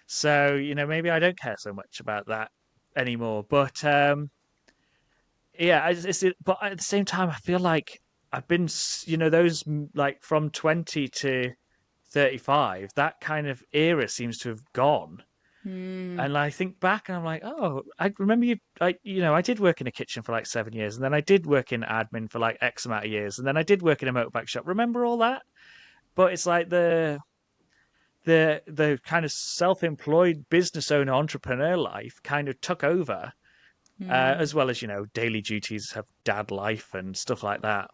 So maybe I don't care so much about that anymore. But yeah, but at the same time, I feel like I've been, those like from 20 to 35, that kind of era seems to have gone. Mm. And I think back and I'm like, oh, I remember I did work in a kitchen for like 7 years, and then I did work in admin for like X amount of years, and then I did work in a motorbike shop. Remember all that? But it's like the kind of self-employed business owner entrepreneur life kind of took over, Mm. as well as daily duties of dad life and stuff like that.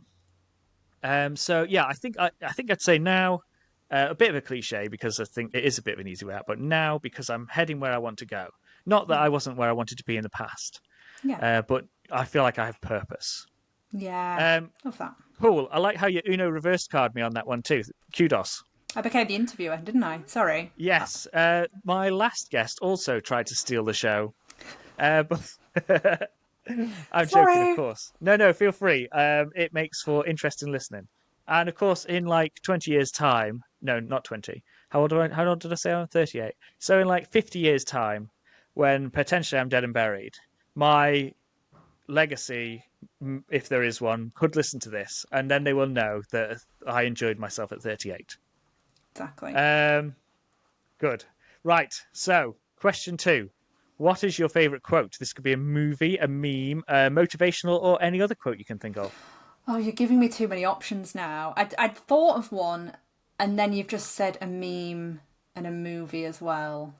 So yeah, I think I'd say now, a bit of a cliche because I think it is a bit of an easy way out, but now because I'm heading where I want to go. Not that Yeah. I wasn't where I wanted to be in the past, Yeah. but I feel like I have purpose. Yeah. Um, Love that. cool. I like how you Uno reverse card me on that one too. Kudos. I became the interviewer, didn't I? Sorry. Yes. My last guest also tried to steal the show, but I'm joking, of Sorry. course. No, feel free. It makes for interesting listening. And of course, in like 20 years' time, no, not 20. How old did I say I'm 38? So in like 50 years' time, when potentially I'm dead and buried, my legacy, if there is one, could listen to this, and then they will know that I enjoyed myself at 38. Exactly. Good. Right. So, question two. What is your favorite quote? This could be a movie, a meme, motivational, or any other quote you can think of. Oh, you're giving me too many options now. I'd thought of one, and then you've just said a meme and a movie as well.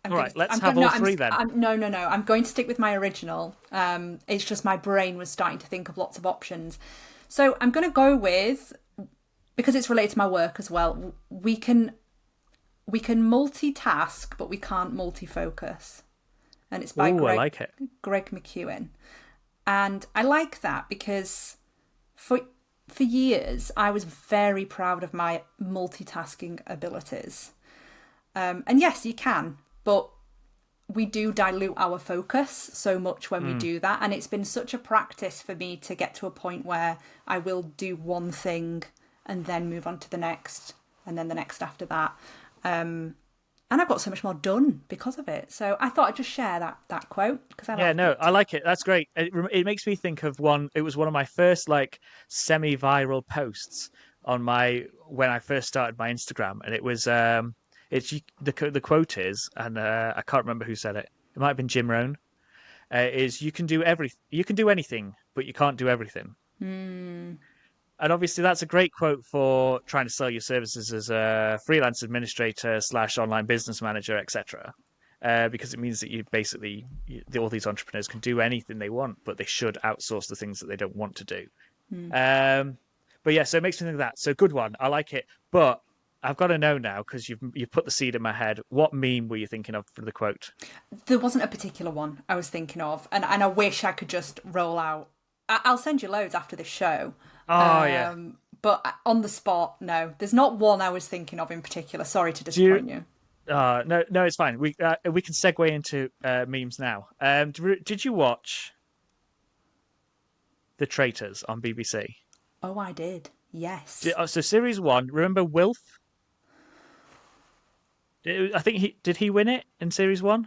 All right, let's have all three then. No. I'm going to stick with my original. It's just my brain was starting to think of lots of options. So I'm going to go with, because it's related to my work as well. We can multitask, but we can't multifocus. And it's by Ooh, I like it. Greg McKeown. And I like that because for years I was very proud of my multitasking abilities. And yes, you can, but we do dilute our focus so much when we do that. And it's been such a practice for me to get to a point where I will do one thing and then move on to the next and then the next after that. And I've got so much more done because of it. So I thought I'd just share that quote because I like it. I like it. That's great. It makes me think of one. It was one of my first like semi-viral posts on when I first started my Instagram, and it was the quote is, and I can't remember who said it. It might have been Jim Rohn. Is you can do anything, but you can't do everything. And obviously, that's a great quote for trying to sell your services as a freelance administrator / online business manager, etc. Because it means that all these entrepreneurs can do anything they want, but they should outsource the things that they don't want to do. But yeah, so it makes me think of that. So good one. I like it. But I've got to know now, because you've put the seed in my head. What meme were you thinking of for the quote? There wasn't a particular one I was thinking of, and I wish I could just roll out. I'll send you loads after this show. Oh, yeah. But on the spot, no. There's not one I was thinking of in particular. Sorry to disappoint you. No, it's fine. We can segue into memes now. Did you watch The Traitors on BBC? Oh, I did. Yes. So series 1, remember Wilf? I think did he win it in series 1?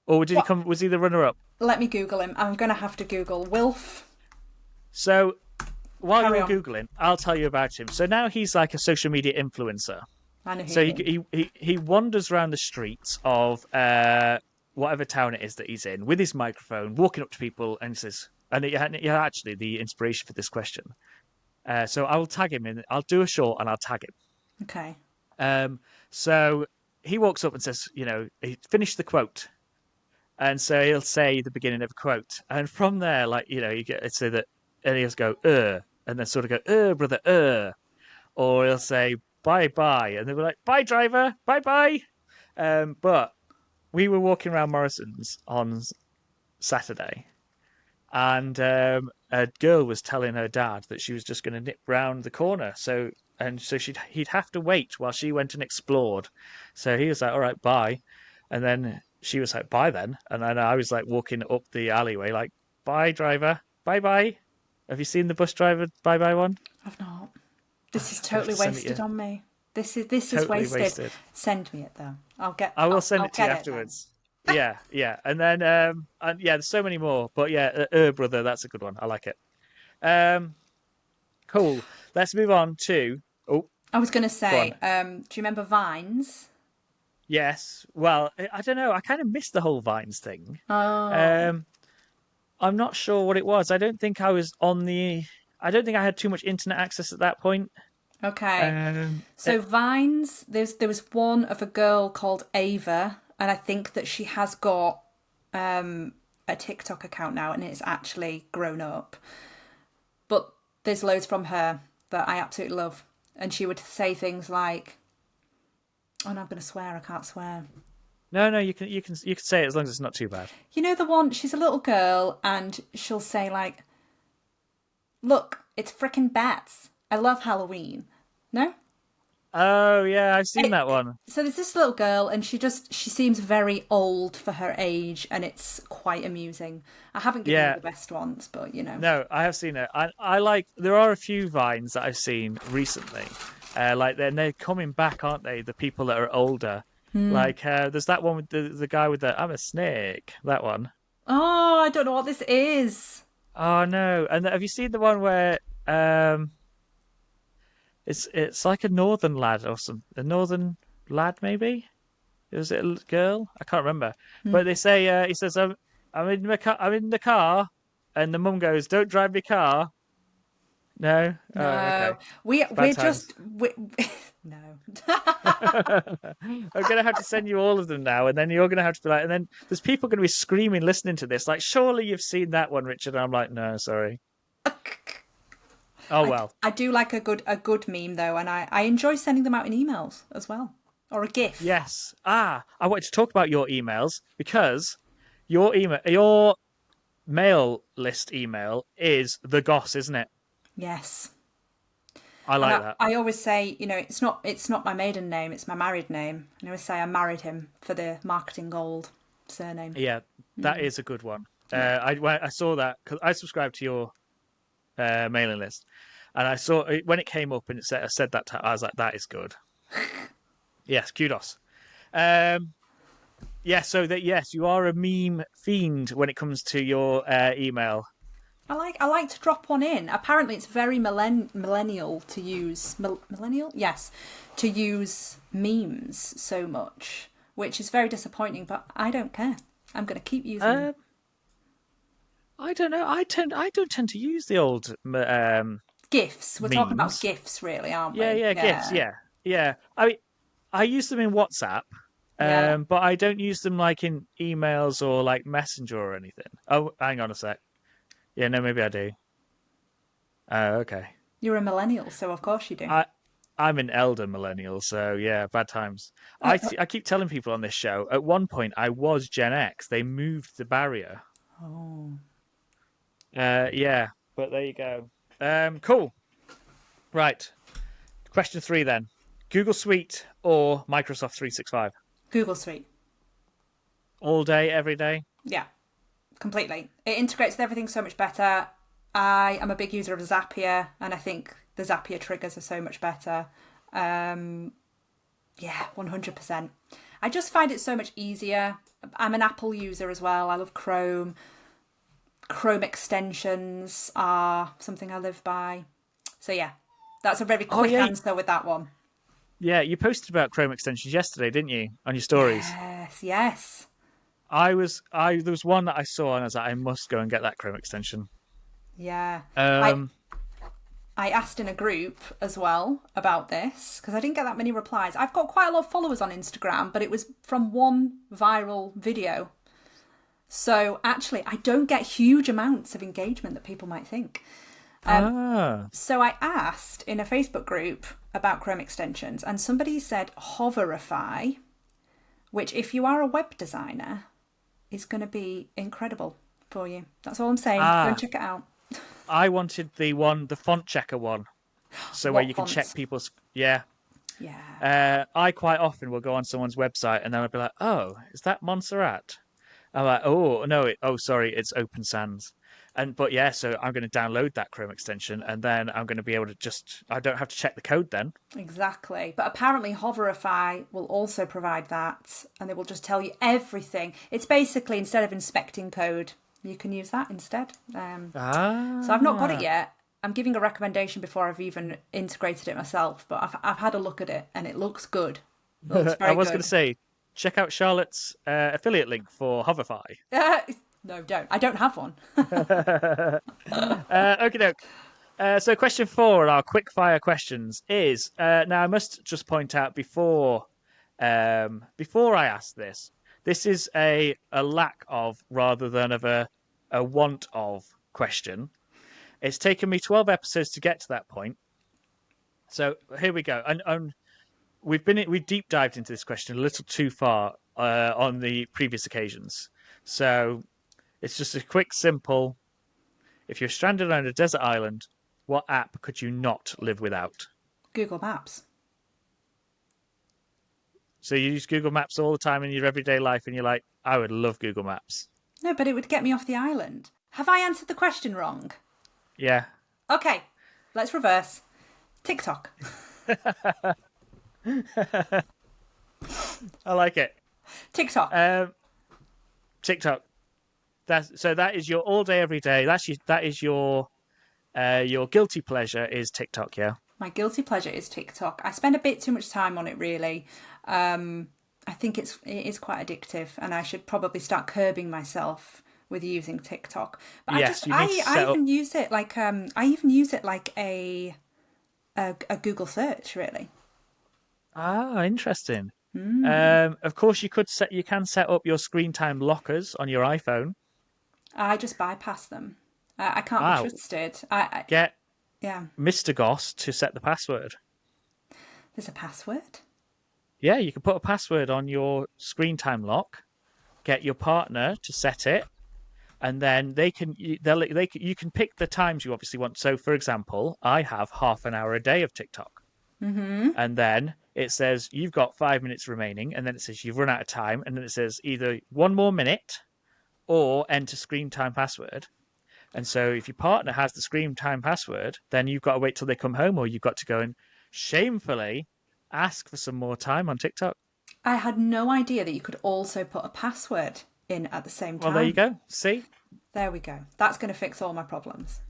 Or did he come? Was he the runner-up? Let me Google him. I'm going to have to Google Wilf. So while you're Googling, I'll tell you about him. So now he's like a social media influencer. I know who So he wanders around the streets of whatever town it is that he's in with his microphone, walking up to people and says, and yeah, actually the inspiration for this question. So I will tag him in. I'll do a short and I'll tag him. Okay. So he walks up and says, he finished the quote. And so he'll say the beginning of a quote. And from there, you get say that, and he'll go, and then sort of go, brother, or he'll say, bye, and they'll be like, bye, driver, bye. But we were walking around Morrison's on Saturday, and a girl was telling her dad that she was just going to nip round the corner. So he'd have to wait while she went and explored. So he was like, all right, bye. And then she was like, bye then. And then I was like walking up the alleyway, like, bye, driver, bye. Have you seen the bus driver bye one? I've not. This is totally wasted on me. This is totally wasted. Send me it though. I will send it to you afterwards. Yeah. And then there's so many more. But yeah, brother, that's a good one. I like it. Cool. Let's move on to. Oh, I was going to say, do you remember Vines? Yes. Well, I don't know. I kind of missed the whole Vines thing. Oh. I'm not sure what it was. I don't think I had too much internet access at that point. Okay. So Vines, there was one of a girl called Ava, and I think that she has got a TikTok account now, and it's actually grown up. But there's loads from her that I absolutely love. And she would say things like, oh no, I'm going to swear. I can't swear. No, you can say it as long as it's not too bad. You know the one, she's a little girl and she'll say like, look, it's frickin' bats. I love Halloween. No? Oh yeah, I've seen that one. So there's this little girl and she seems very old for her age and it's quite amusing. I haven't given her the best ones, but No, I have seen it. I like, there are a few Vines that I've seen recently. They're coming back, aren't they? The people that are older. Like there's that one with the guy with the I'm a snake. That one. Oh, I don't know what this is. Oh no! And have you seen the one where it's like a northern lad or some a northern lad maybe? Was it a girl? I can't remember. But they say he says I'm in the car, and the mum goes, "Don't drive your car." No. No. Oh, okay. We're just no. I'm going to have to send you all of them now, and then you're going to have to be like, and then there's people going to be screaming listening to this, like, surely you've seen that one, Richard. And I'm like, no, sorry. Oh well. I do like a good meme though, and I enjoy sending them out in emails as well, or a GIF. Yes. I wanted to talk about your emails because your mail list email is the Goss, isn't it? Yes. I like that. I always say, it's not my maiden name, it's my married name. And I always say I married him for the marketing gold. surname. Yeah, that is a good one. I saw that because I subscribed to your mailing list, and I saw it, when it came up and I said that, I was like, that is good. Yes, kudos. Yeah, so that yes, you are a meme fiend when it comes to your email. I like to drop one in. Apparently, it's very millennial to use millennial. Yes, to use memes so much, which is very disappointing. But I don't care. I'm going to keep using them. I don't know. I don't tend to use the old GIFs. We're talking about memes. GIFs, really, aren't Yeah, we? yeah, GIFs. Yeah. I mean, I use them in WhatsApp. Yeah. But I don't use them like in emails or like Messenger or anything. Oh, hang on a sec. Yeah, no, maybe I do. Oh, okay. You're a millennial, so of course you do. I'm an elder millennial, so yeah, bad times. I keep telling people on this show, at one point I was Gen X. They moved the barrier. Oh. Yeah, but there you go. Cool. Right. Question 3 then. Google Suite or Microsoft 365? Google Suite. All day, every day? Yeah, completely. It integrates with everything so much better. I am a big user of Zapier, and I think the Zapier triggers are so much better. Yeah, 100%. I just find it so much easier. I'm an Apple user as well. I love Chrome. Chrome extensions are something I live by. So yeah, that's a very quick answer with that one. Yeah, you posted about Chrome extensions yesterday, didn't you, on your stories? Yes. There was one that I saw and I was like, I must go and get that Chrome extension. Yeah. I asked in a group as well about this because I didn't get that many replies. I've got quite a lot of followers on Instagram, but it was from one viral video. So actually, I don't get huge amounts of engagement that people might think. So I asked in a Facebook group about Chrome extensions, and somebody said Hoverify, which if you are a web designer, is going to be incredible for you. That's all I'm saying. Go and check it out. I wanted the font checker one. So where you can check people's... Yeah. I quite often will go on someone's website and then I'll be like, oh, is that Montserrat? I'm like, oh, no, sorry, it's Open Sans. So I'm going to download that Chrome extension and then I'm going to be able to I don't have to check the code then. Exactly. But apparently Hoverify will also provide that and they will just tell you everything. It's basically, instead of inspecting code, you can use that instead. So I've not got it yet. I'm giving a recommendation before I've even integrated it myself, but I've had a look at it and it looks good. It looks very I was going to say, check out Charlotte's affiliate link for Hoverify. No, don't. I don't have one. Okie doke. So question 4 in our quick fire questions is, now I must just point out before I ask this is a lack of rather than of a want of question. It's taken me 12 episodes to get to that point. So here we go. And we deep dived into this question a little too far on the previous occasions. So it's just a quick, simple. If you're stranded on a desert island, what app could you not live without? Google Maps. So you use Google Maps all the time in your everyday life and you're like, I would love Google Maps. No, but it would get me off the island. Have I answered the question wrong? Yeah. Okay, let's reverse. TikTok. I like it. TikTok. TikTok. That is your all day, every day. That is your guilty pleasure is TikTok, yeah? My guilty pleasure is TikTok. I spend a bit too much time on it, really. I think it is quite addictive, and I should probably start curbing myself with using TikTok. But yes, I even use it like a Google search, really. Interesting. Of course, you can set up your screen time lockers on your iPhone. I just bypass them. I can't be trusted. Get Mr. Goss to set the password. There's a password? Yeah, you can put a password on your screen time lock. Get your partner to set it, and then you can pick the times you obviously want. So, for example, I have half an hour a day of TikTok, and then it says you've got 5 minutes remaining, and then it says you've run out of time, and then it says either 1 more minute or enter screen time password. And so if your partner has the screen time password, then you've got to wait till they come home, or you've got to go and shamefully ask for some more time on TikTok. I had no idea that you could also put a password in at the same time. Well, there you go. See? There we go. That's going to fix all my problems.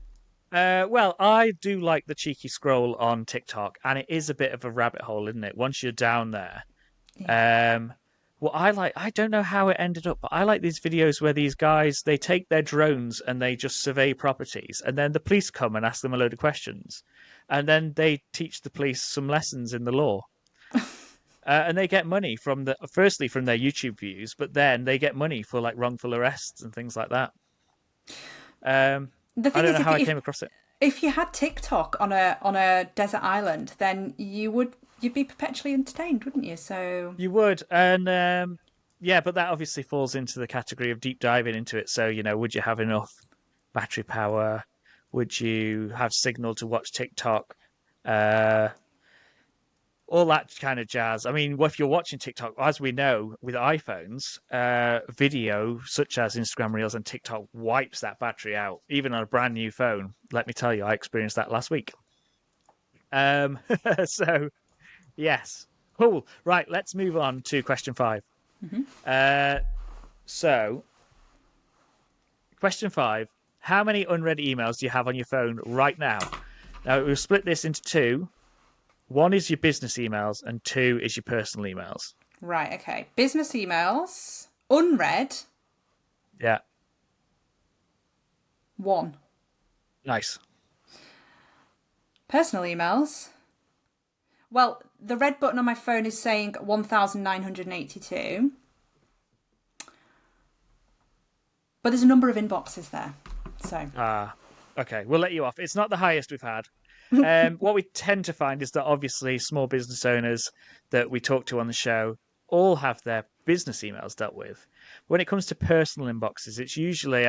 Well, I do like the cheeky scroll on TikTok, and it is a bit of a rabbit hole, isn't it? Once you're down there. Yeah. What I don't know how it ended up, but I like these videos where these guys, they take their drones and they just survey properties, and then the police come and ask them a load of questions, and then they teach the police some lessons in the law. And they get money firstly from their YouTube views, but then they get money for like wrongful arrests and things like that. The I thing don't is, know how I came across it. if you had TikTok on a desert island, then you'd be perpetually entertained, wouldn't you? So You would, and yeah, but that obviously falls into the category of deep diving into it. So, would you have enough battery power? Would you have signal to watch TikTok? All that kind of jazz. I mean, if you're watching TikTok, as we know with iPhones, video such as Instagram Reels and TikTok wipes that battery out, even on a brand new phone. Let me tell you, I experienced that last week. So, yes. Cool. Right, let's move on to question 5. So, question 5. How many unread emails do you have on your phone right now? Now, we'll split this into 2. 1 is your business emails, and 2 is your personal emails. right, okay. Business emails, unread, Yeah. 1. Nice. Personal emails. Well, the red button on my phone is saying 1,982. But there's a number of inboxes there. So. Okay. We'll let you off. It's not the highest we've had. What we tend to find is that obviously small business owners that we talk to on the show all have their business emails dealt with. When it comes to personal inboxes, it's usually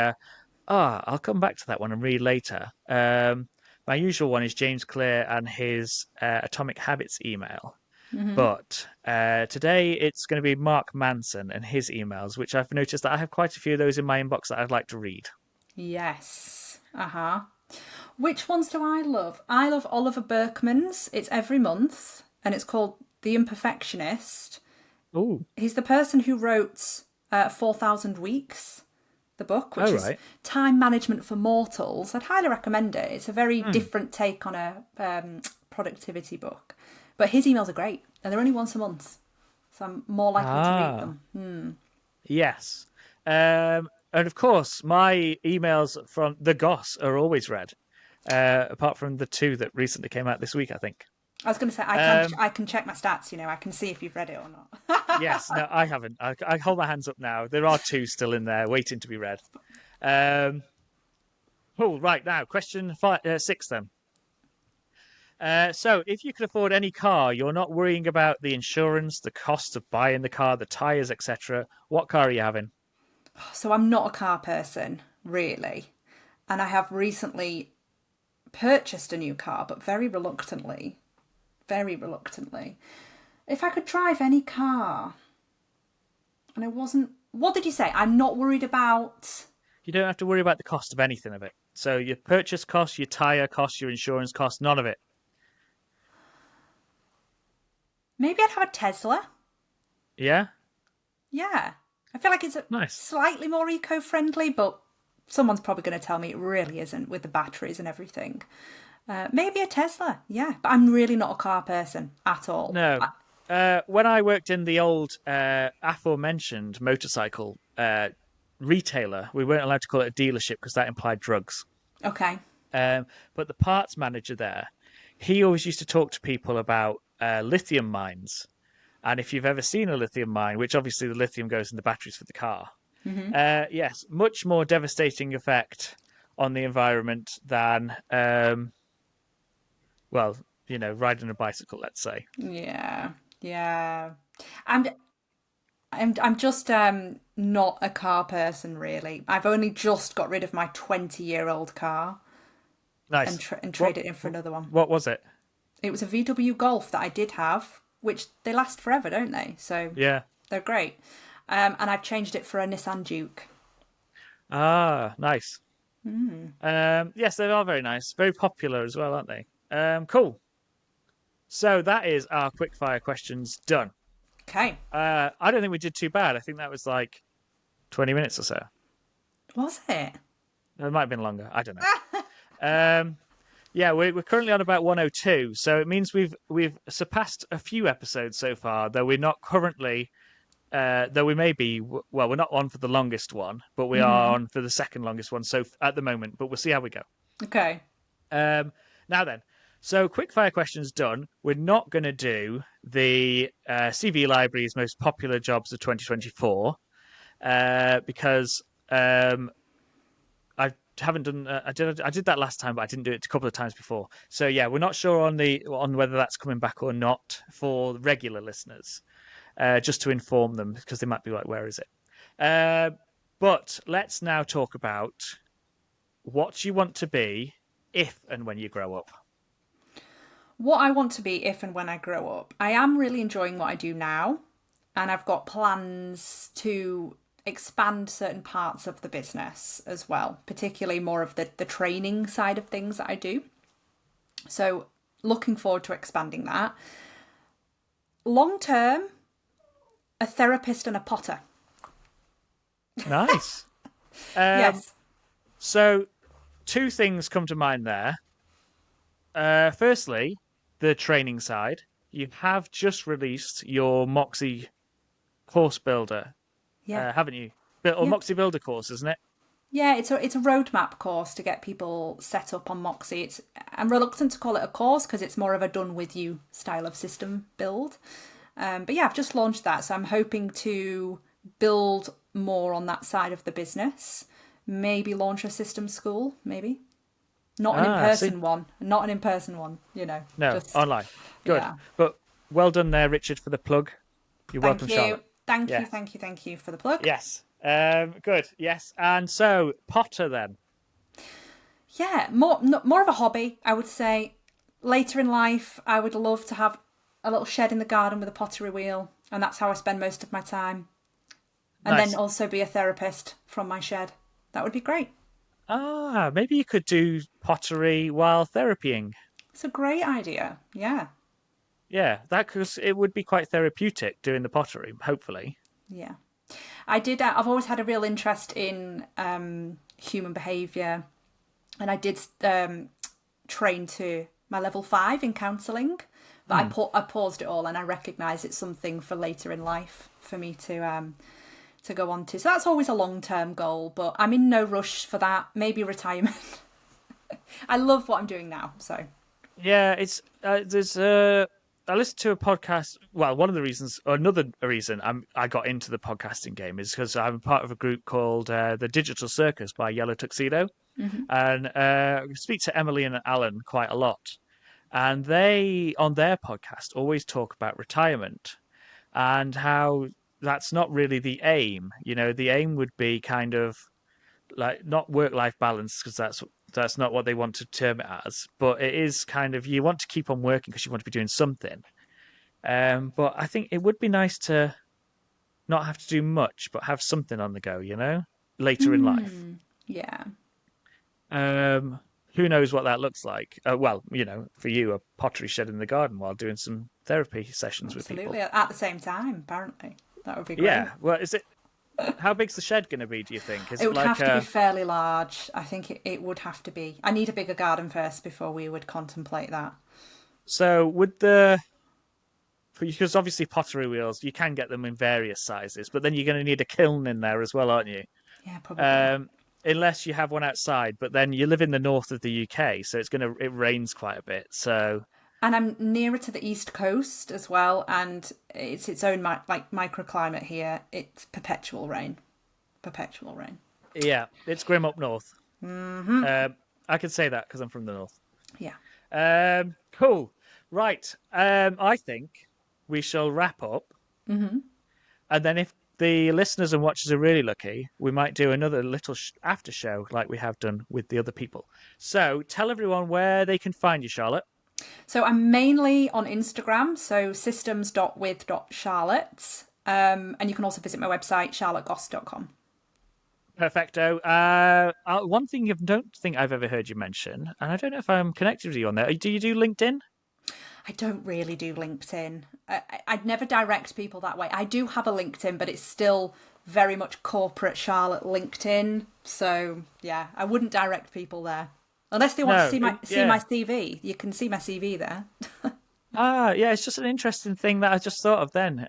I'll come back to that one and read later. My usual one is James Clear and his Atomic Habits email. But today it's going to be Mark Manson and his emails, which I've noticed that I have quite a few of those in my inbox that I'd like to read. Yes. Which ones do I love? I love Oliver Burkeman's. It's every month, and it's called The Imperfectionist. Oh. He's the person who wrote 4,000 Weeks, the book, which is time management for mortals. I'd highly recommend it. It's a very different take on a productivity book. But his emails are great, and they're only once a month, so I'm more likely to read them. Yes. And of course, my emails from the Goss are always read, apart from the 2 that recently came out this week, I think. I was going to say, I can check my stats, I can see if you've read it or not. Yes, no, I haven't. I hold my hands up now. There are 2 still in there waiting to be read. Right, now, question 6 then. So, if you could afford any car, you're not worrying about the insurance, the cost of buying the car, the tyres, etc. What car are you having? So I'm not a car person, really. And I have recently purchased a new car, but very reluctantly. Very reluctantly. If I could drive any car, and I wasn't... What did you say? I'm not worried about... You don't have to worry about the cost of anything of it. So your purchase cost, your tyre cost, your insurance cost, none of it. Maybe I'd have a Tesla. Yeah? Yeah. I feel like it's slightly more eco-friendly, but someone's probably going to tell me it really isn't with the batteries and everything. Maybe a Tesla, yeah. But I'm really not a car person at all. No. When I worked in the old aforementioned motorcycle retailer, we weren't allowed to call it a dealership because that implied drugs. Okay. But the parts manager there, he always used to talk to people about lithium mines. And if you've ever seen a lithium mine, which obviously the lithium goes in the batteries for the car, yes, much more devastating effect on the environment than, riding a bicycle, let's say. Yeah. I'm just not a car person, really. I've only just got rid of my 20-year-old car. Nice. And traded it in for another one. What was it? It was a VW Golf that I did have which they last forever, don't they? So Yeah. they're great. And I've changed it for a Nissan Duke. Ah, nice. Yes, they are very nice. Very popular as well, aren't they? Cool. So that is our quickfire questions done. Okay. I don't think we did too bad. I think that was like 20 minutes or so. Was it? It might have been longer. I don't know. Yeah, we're currently on about 102, so it means we've surpassed a few episodes so far, though we're not currently. Though we may be, well, we're not on for the longest one, but we are on for the second longest one. So at the moment, but we'll see how we go. Okay. Now then, so quickfire questions done. We're not going to do the CV Library's most popular jobs of 2024 because I haven't done. I did that last time, but I didn't do it a couple of times before. So yeah, we're not sure on whether that's coming back or not for regular listeners. Just to inform them, because they might be like, where is it? But let's now talk about what you want to be if and when you grow up. What I want to be if and when I grow up. I am really enjoying what I do now, and I've got plans to expand certain parts of the business as well, particularly more of the training side of things that I do. So looking forward to expanding that. Long term, a therapist and a potter. Nice. Yes. So, two things come to mind there. Firstly, the training side. You have just released your Moxie course builder, Yeah. haven't you? Or Moxie Builder course, isn't it? Yeah, it's a roadmap course to get people set up on Moxie. I'm reluctant to call it a course because it's more of a done with you style of system build. But yeah, I've just launched that, so I'm hoping to build more on that side of the business. Maybe launch a system school, maybe. Not an in-person one. Not an in-person one, No, just online. Good. Yeah. But well done there, Richard, for the plug. You're welcome, Charlotte. Thank you for the plug. Yes. Good. Yes. And so, Potter then. Yeah, more of a hobby, I would say. Later in life, I would love to have a little shed in the garden with a pottery wheel, and that's how I spend most of my time. And Nice. then also be a therapist from my shed. That would be great. Ah, maybe you could do pottery while therapying. It's a great idea. Yeah. Yeah, because it would be quite therapeutic doing the pottery, hopefully. Yeah. I've always had a real interest in human behaviour, and I did train to my level 5 in counselling, but I paused it all, and I recognise it's something for later in life for me to go on to. So that's always a long-term goal, but I'm in no rush for that. Maybe retirement. I love what I'm doing now, so. Yeah, it's I listened to a podcast. Well, one of the reasons, or another reason I got into the podcasting game is because I'm part of a group called the Digital Circus by Yellow Tuxedo, and I speak to Emily and Alan quite a lot, and they on their podcast always talk about retirement and how that's not really the aim. The aim would be kind of like not work-life balance because that's not what they want to term it as, but it is kind of you want to keep on working because you want to be doing something. But I think it would be nice to not have to do much, but have something on the go, later in life. Yeah. Who knows what that looks like? Well, for you, a pottery shed in the garden while doing some therapy sessions with people. Absolutely. At the same time, apparently. That would be great. Yeah. Well, is it? How big's the shed going to be, do you think? It would have to be fairly large. I think it would have to be. I need a bigger garden first before we would contemplate that. So because obviously pottery wheels, you can get them in various sizes, but then you're going to need a kiln in there as well, aren't you? Yeah, probably. Unless you have one outside, but then you live in the north of the UK, so it rains quite a bit. So. And I'm nearer to the east coast as well, and it's its own microclimate here. It's perpetual rain. Yeah, it's grim up north. Mm-hmm. I can say that because I'm from the north. Yeah. Cool. Right. I think we shall wrap up. Mm-hmm. And then if the listeners and watchers are really lucky, we might do another little after show like we have done with the other people. So tell everyone where they can find you, Charlotte. So I'm mainly on Instagram, so systems.with.charlotte. And you can also visit my website, charlottegoss.com. Perfecto. One thing I don't think I've ever heard you mention, and I don't know if I'm connected with you on there. Do you do LinkedIn? I don't really do LinkedIn. I'd never direct people that way. I do have a LinkedIn, but it's still very much corporate Charlotte LinkedIn. So yeah, I wouldn't direct people there unless they want to see my CV. You can see my CV there. Yeah, it's just an interesting thing that I just thought of then.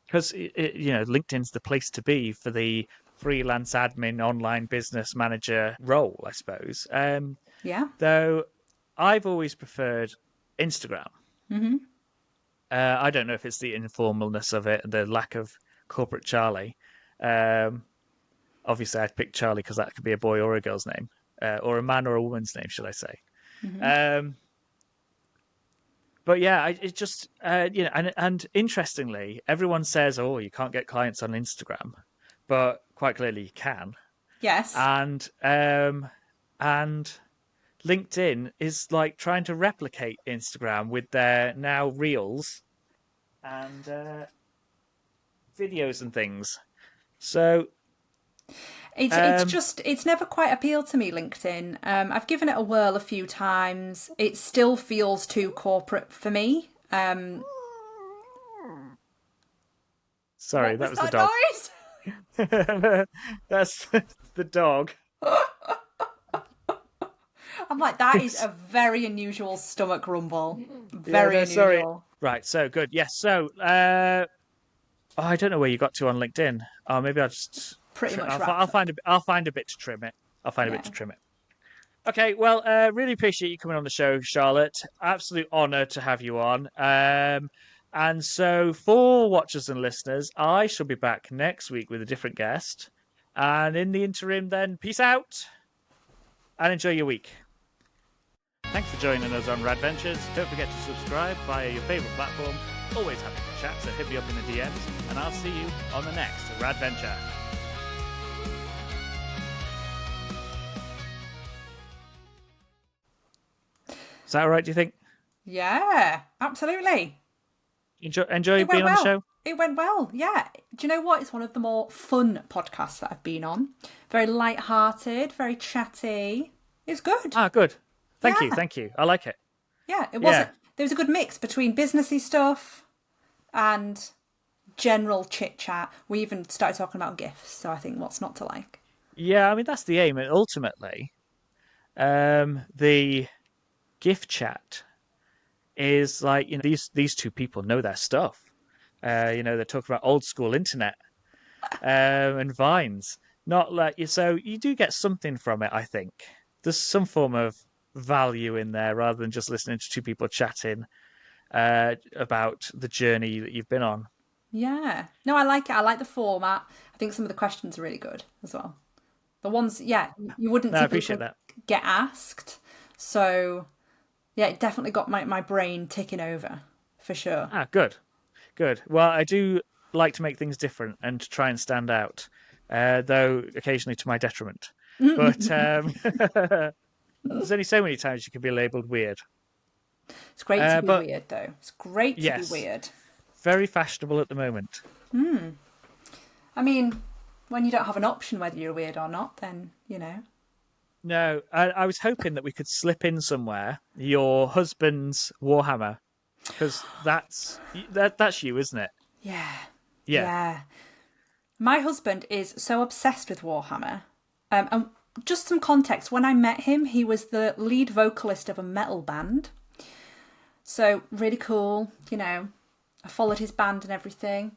Because LinkedIn's the place to be for the freelance admin online business manager role, I suppose. Yeah. Though I've always preferred Instagram. Mm-hmm. I don't know if it's the informalness of it, the lack of corporate Charlie. Obviously, I'd pick Charlie because that could be a boy or a girl's name, or a man or a woman's name, should I say? Mm-hmm. But yeah, it just and interestingly, everyone says, "Oh, you can't get clients on Instagram," but quite clearly you can. Yes. And LinkedIn is like trying to replicate Instagram with their now reels and videos and things. So it's never quite appealed to me, LinkedIn. I've given it a whirl a few times. It still feels too corporate for me. Sorry, What that was was the that dog. That's the dog. I'm like, that is a very unusual stomach rumble. Very unusual. Sorry. Right, so good. Yes, so I don't know where you got to on LinkedIn. Oh, maybe I'll just Pretty much I'll find a bit to trim it. I'll find a bit to trim it. Okay, well, really appreciate you coming on the show, Charlotte. Absolute honour to have you on. And so, for watchers and listeners, I shall be back next week with a different guest. And in the interim, then, peace out and enjoy your week. Thanks for joining us on Rad-Ventures. Don't forget to subscribe via your favourite platform. Always happy to chat, so hit me up in the DMs, and I'll see you on the next Rad-Venture. Is that all right, do you think? Yeah, absolutely. Enjoy being on the show? It went well, yeah. Do you know what? It's one of the more fun podcasts that I've been on. Very light-hearted, very chatty. It's good. Ah, good. Thank you. I like it. Yeah, it wasn't. There was a good mix between businessy stuff and general chit-chat. We even started talking about gifts, so I think what's not to like? Yeah, I mean, that's the aim. And ultimately, the gift chat is like, these two people know their stuff. They're talking about old school internet and vines. Not like so you do get something from it, I think. There's some form of value in there rather than just listening to two people chatting about the journey that you've been on. Yeah. No, I like it. I like the format. I think some of the questions are really good as well. The ones, you wouldn't typically get asked. So, yeah, it definitely got my brain ticking over, for sure. Ah, good. Well, I do like to make things different and to try and stand out, though occasionally to my detriment. But there's only so many times you can be labelled weird. It's great to be weird, though. It's great to be weird. Very fashionable at the moment. I mean, when you don't have an option whether you're weird or not, then, No, I was hoping that we could slip in somewhere your husband's Warhammer, because that's you, isn't it? Yeah. My husband is so obsessed with Warhammer. And just some context, when I met him, he was the lead vocalist of a metal band. So really cool, I followed his band and everything.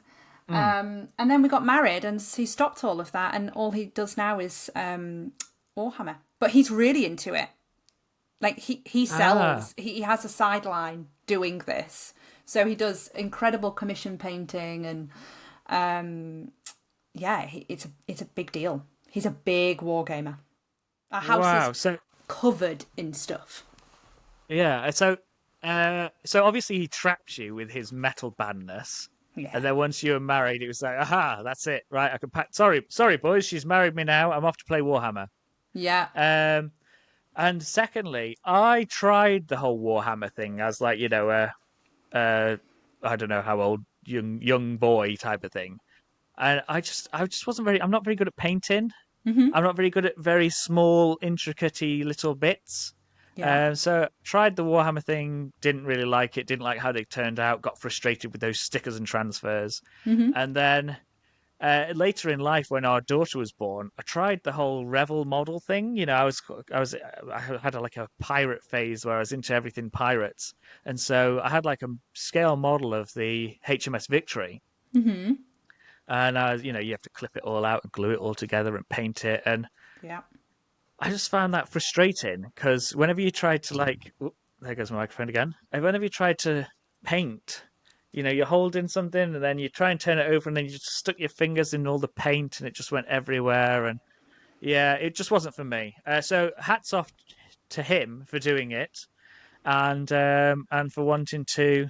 And then we got married and he stopped all of that. And all he does now is Warhammer. But he's really into it. Like he sells, he has a sideline doing this. So he does incredible commission painting and it's a big deal. He's a big wargamer. Our house is covered in stuff. Yeah, so obviously he trapped you with his metal bandness. Yeah. And then once you were married, it was like, aha, that's it, right? I can pack. Sorry, boys, she's married me now. I'm off to play Warhammer. Yeah. And secondly, I tried the whole Warhammer thing as like, I don't know how old, young boy type of thing. And I just wasn't very. I'm not very good at painting. Hmm. I'm not very good at very small, intricate little bits. Yeah. So tried the Warhammer thing, didn't really like it, didn't like how they turned out, got frustrated with those stickers and transfers. Hmm. And then later in life, when our daughter was born, I tried the whole Revel model thing. I had like a pirate phase where I was into everything pirates, and so I had like a scale model of the HMS Victory, Hmm. and you have to clip it all out and glue it all together and paint it, and Yeah. I just found that frustrating because whenever you tried to there goes my microphone again. Whenever you tried to paint, you're holding something and then you try and turn it over and then you just stuck your fingers in all the paint and it just went everywhere. And yeah, it just wasn't for me. So hats off to him for doing it and for wanting to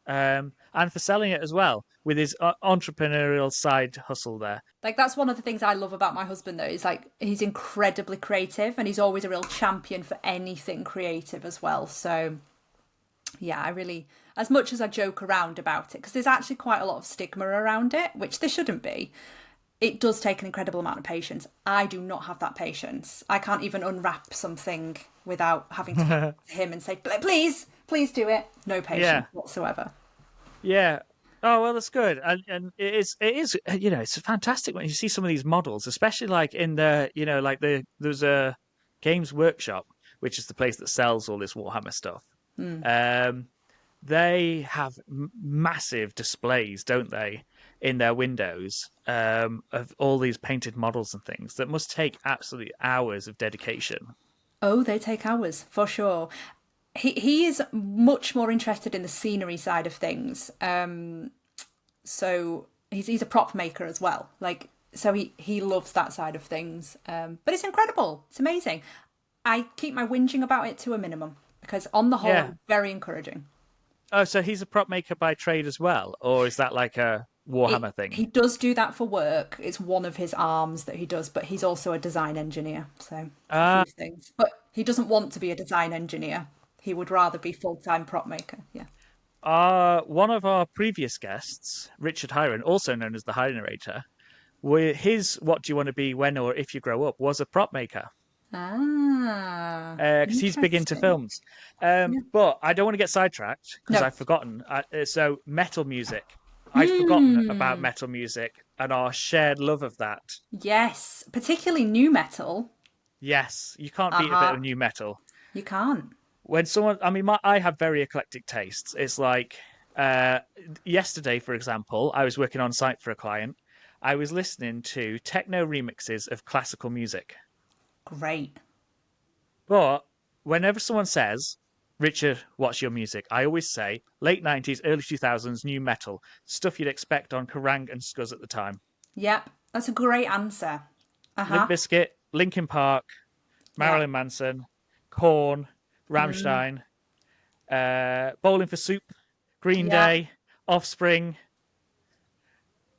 and for selling it as well with his entrepreneurial side hustle there. Like that's one of the things I love about my husband though, is like he's incredibly creative and he's always a real champion for anything creative as well. So yeah, I really, as much as I joke around about it, because there's actually quite a lot of stigma around it, which there shouldn't be. It does take an incredible amount of patience. I do not have that patience. I can't even unwrap something without having to hand it to him and say, please, please do it. No Yeah. patience whatsoever. Yeah. Oh well, that's good, and it is it's fantastic when you see some of these models, especially like in there's a Games Workshop, which is the place that sells all this Warhammer stuff. Mm. Um, they have massive displays, don't they, in their windows of all these painted models and things that must take absolutely hours of dedication. Oh, they take hours for sure. He is much more interested in the scenery side of things. So he's a prop maker as well. Like so he loves that side of things. But it's incredible. It's amazing. I keep my whinging about it to a minimum because on the whole, Yeah. it's very encouraging. Oh, so he's a prop maker by trade as well, or is that like a Warhammer thing? He does do that for work. It's one of his arms that he does, but he's also a design engineer. So a Ah, few things. But he doesn't want to be a design engineer. He would rather be full-time prop maker. Yeah. one of our previous guests, Richard Hiron, also known as the High Narrator, his "What do you want to be when or if you grow up" was a prop maker Ah, because he's big into interesting. films. Yeah. But I don't want to get sidetracked because No. I've forgotten. So metal music, I'd forgotten about Hmm. metal music and our shared love of that. Yes, particularly new metal. Yes, you can't beat a bit Uh-huh. of new metal. You can't. When someone, I mean, I have very eclectic tastes. It's like uh, yesterday, for example, I was working on site for a client. I was listening to techno remixes of classical music. Great. But whenever someone says, Richard, what's your music? I always say late 90s, early 2000s, new metal, stuff you'd expect on Kerrang and Scuzz at the time. Yep, that's a great answer. Limp Uh-huh. Bizkit, Linkin Park, Yeah. Marilyn Manson, Korn, Mm. Rammstein, Bowling for Soup, Green Yeah. Day, Offspring,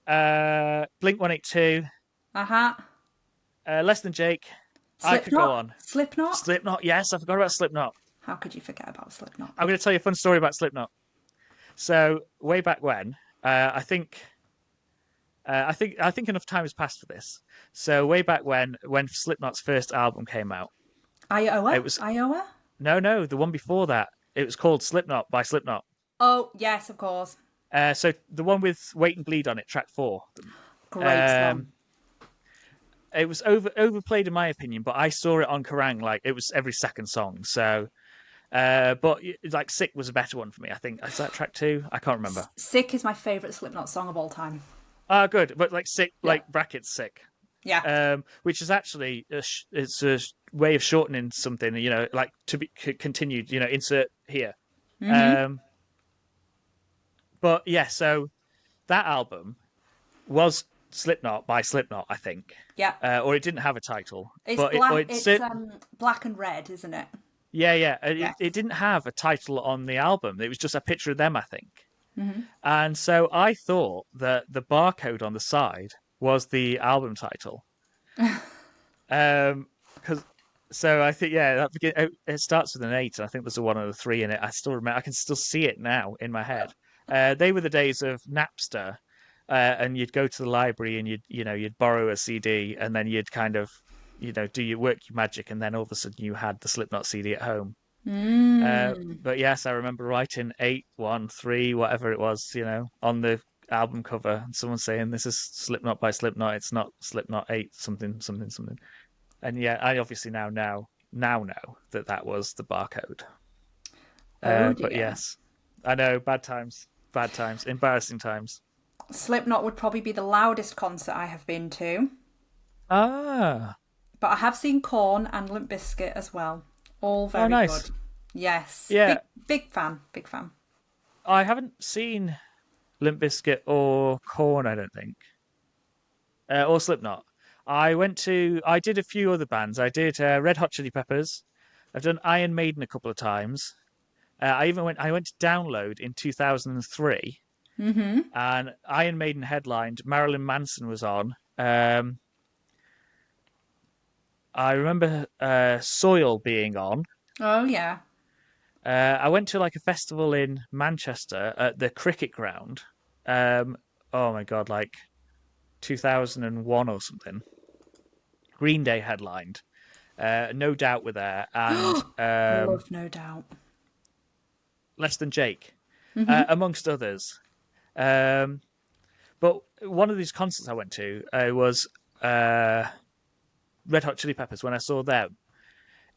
Blink 182, Uh-huh. Less Than Jake. I could go Slipknot? on. Slipknot? Slipknot, yes, I forgot about Slipknot. How could you forget about Slipknot? I'm going to tell you a fun story about Slipknot. So way back when, I think enough time has passed for this. So way back when Slipknot's first album came out, it Iowa? was Iowa? no, the one before that. It was called Slipknot by Slipknot. Oh, yes, of course. So the one with Wait and Bleed on it, track 4. Great song. Um, it was overplayed in my opinion, but I saw it on Kerrang like it was every second song. So, but like Sick was a better one for me. I think is that track 2. I can't remember. Sick is my favourite Slipknot song of all time. Ah, good, but like Sick, Yeah. like brackets Sick, Yeah. which is actually it's a way of shortening something. Like to be continued. Insert here. Mm-hmm. Um, but yeah, so that album was Slipknot by Slipknot, I think, Yeah. or it didn't have a title, It's but it, or black. it It's sit, black and red, isn't it? yeah, yeah, it, Yes. it didn't have a title on the album. It was just a picture of them, I think. Hmm. And so I thought that the barcode on the side was the album title, because So I think it starts with an 8. And I think there's a 1 and a 3 in it. I still remember. I can still see it now in my head. They were the days of Napster, and you'd go to the library and you'd borrow a CD, and then you'd kind of do your work your magic, and then all of a sudden you had the Slipknot CD at home. Mm. But yes, I remember writing 813, whatever it was, on the album cover, and someone saying this is Slipknot by Slipknot. It's not Slipknot 8 something something something. And yeah, I obviously now know that was the barcode. Oh But dear. yes, I know, bad times, embarrassing times. Slipknot would probably be the loudest concert I have been to, Ah, but I have seen Korn and Limp Bizkit as well. All oh, very good. nice. Yes, Yeah, big fan, big fan. I haven't seen Limp Bizkit or Korn, I don't think, or Slipknot. I did a few other bands. I did Red Hot Chili Peppers. I've done Iron Maiden a couple of times. I went to Download in 2003, Mm-hmm. and Iron Maiden headlined. Marilyn Manson was on. I remember Soil being on. Oh yeah. I went to like a festival in Manchester at the cricket ground. Um, oh my god, like 2001 or something. Green Day headlined. No Doubt were there, and Love, no doubt. Less Than Jake, Mm-hmm. amongst others. Um, but one of these concerts I went to was Red Hot Chili Peppers. When I saw them,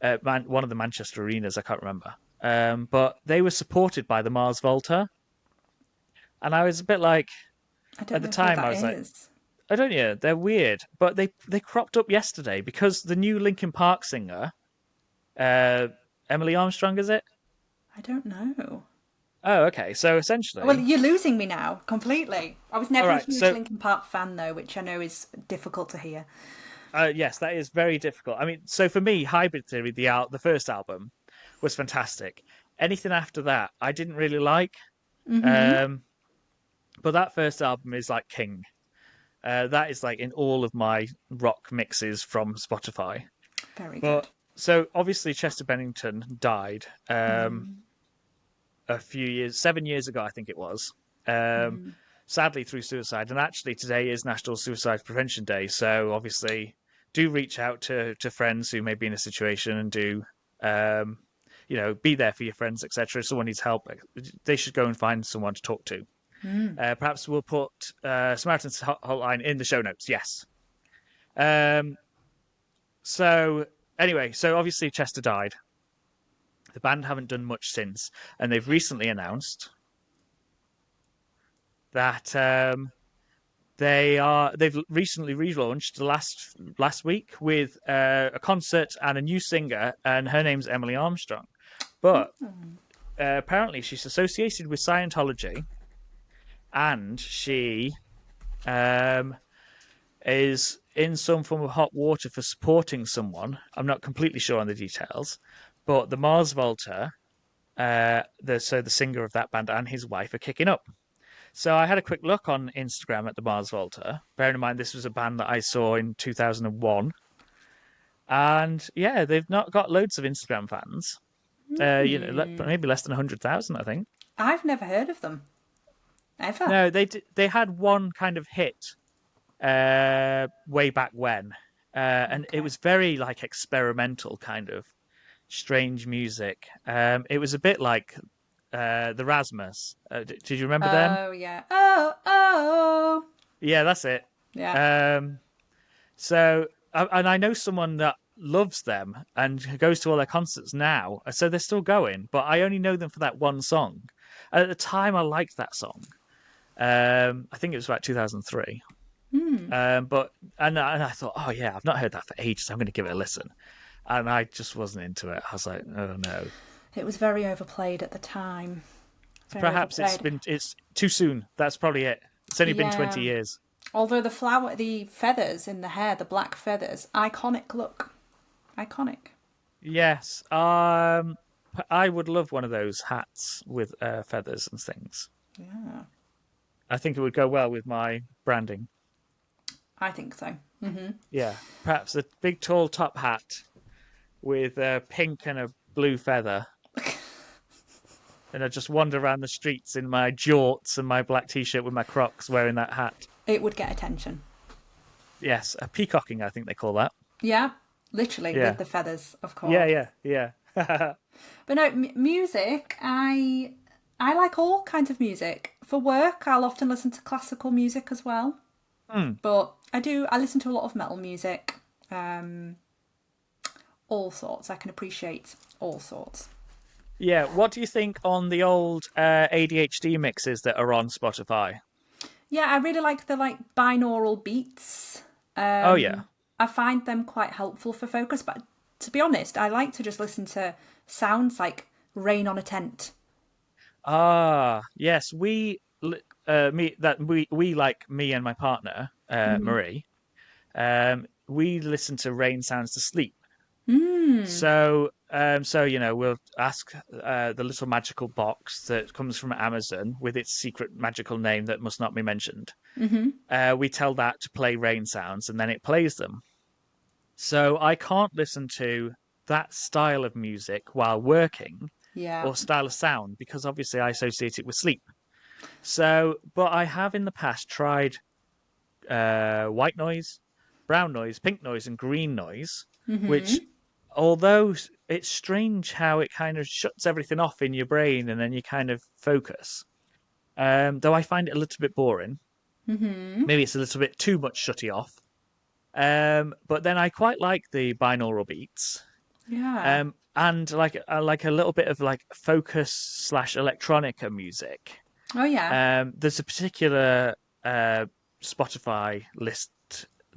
one of the Manchester arenas, I can't remember. But they were supported by the Mars Volta, and I was a bit like, I don't at the know who time, I that was like, is. I don't know, they're weird, but they cropped up yesterday because the new Linkin Park singer, uh, Emily Armstrong, is it? I don't know. Oh, okay. So Well, essentially, you're losing me now completely. I was all never a right. huge So Linkin Park fan though, which I know is difficult to hear. yes, that is very difficult. I mean, so for me, Hybrid Theory, the first album, was fantastic. Anything after that, I didn't really like. Mm-hmm. Um, but that first album is like king. That is like in all of my rock mixes from Spotify. Very good. But so obviously Chester Bennington died Mm. 7 years ago, I think it was. Um, Mm. sadly through suicide, and actually today is National Suicide Prevention Day. So obviously, do reach out to friends who may be in a situation and do um, be there for your friends, etc. If someone needs help, they should go and find someone to talk to. Mm. Perhaps we'll put Samaritans hotline in the show notes. Yes. Um, so anyway, so obviously Chester died. The band haven't done much since, and they've recently announced that they've recently relaunched last week with a concert and a new singer, and her name's Emily Armstrong. But apparently she's associated with Scientology, and she um, is in some form of hot water for supporting someone. I'm not completely sure on the details, but the Mars Volta, the singer of that band and his wife are kicking up. So I had a quick look on Instagram at the Mars Volta. Bearing in mind this was a band that I saw in 2001, and yeah, they've not got loads of Instagram fans. Mm. Maybe less than 100,000, I think. I've never heard of them ever. No, they had one kind of hit way back when, and it Okay. was very like experimental, kind of strange music. It was a bit like the Rasmus. Did you remember them? Oh yeah. Oh oh. Yeah, that's it. Yeah. Um, and I know someone that loves them and goes to all their concerts now. So they're still going, but I only know them for that one song. At the time, I liked that song. I think it was about 2003. Mm. And I thought, oh yeah, I've not heard that for ages. I'm going to give it a listen, and I just wasn't into it. I was like, oh no. It was very overplayed at the time. Very Perhaps overplayed. it's too soon. That's probably it. It's only been Yeah. 20 years. Although the feathers in the hair, the black feathers, iconic look. Iconic. Yes. I would love one of those hats with feathers and things. Yeah. I think it would go well with my branding. I think so. Hmm. Yeah, perhaps a big tall top hat with a pink and a blue feather. And I just wander around the streets in my jorts and my black t-shirt with my Crocs wearing that hat. It would get attention. Yes, a peacocking, I think they call that. Yeah, literally with Yeah. the feathers, of course. Yeah. But no, music, I like all kinds of music. For work, I'll often listen to classical music as well. But I listen to a lot of metal music. All sorts. I can appreciate all sorts. Yeah, what do you think on the old ADHD mixes that are on Spotify? Yeah, I really like the binaural beats. Oh, yeah. I find them quite helpful for focus, but to be honest, I like to just listen to sounds like rain on a tent. Ah, yes, we like me and my partner, Marie, we listen to rain sounds to sleep. So, we'll ask the little magical box that comes from Amazon with its secret magical name that must not be mentioned. We tell that to play rain sounds, and then it plays them. So I can't listen to that style of music while working Yeah. or style of sound because obviously I associate it with sleep. So, but I have in the past tried white noise, brown noise, pink noise, and green noise, which, although it's strange how it kind of shuts everything off in your brain and then you kind of focus, though I find it a little bit boring. Maybe it's a little bit too much shutty off. But then I quite like the binaural beats. Yeah. And like a little bit of like focus / electronica music. Oh, yeah. There's a particular Spotify list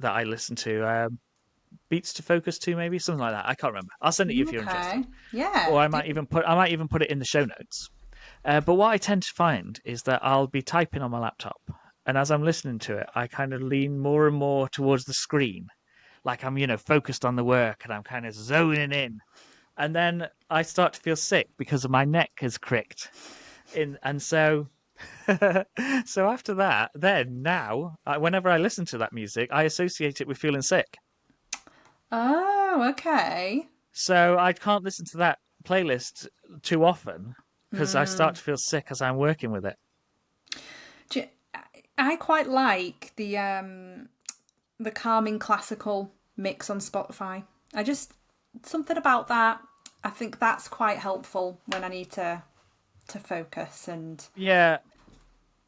that I listen to. Beats to focus to, maybe something like that. I can't remember. I'll send it to you if you're interested. Yeah. Or I might even put it in the show notes. But what I tend to find is that I'll be typing on my laptop, and as I'm listening to it, I kind of lean more and more towards the screen, like I'm focused on the work, and I'm kind of zoning in. And then I start to feel sick because my neck has cricked, and so so after that, then now, whenever I listen to that music, I associate it with feeling sick. Oh, okay. So I can't listen to that playlist too often because I start to feel sick as I'm working with it. I quite like the calming classical mix on Spotify. Something about that. I think that's quite helpful when I need to focus and. Yeah,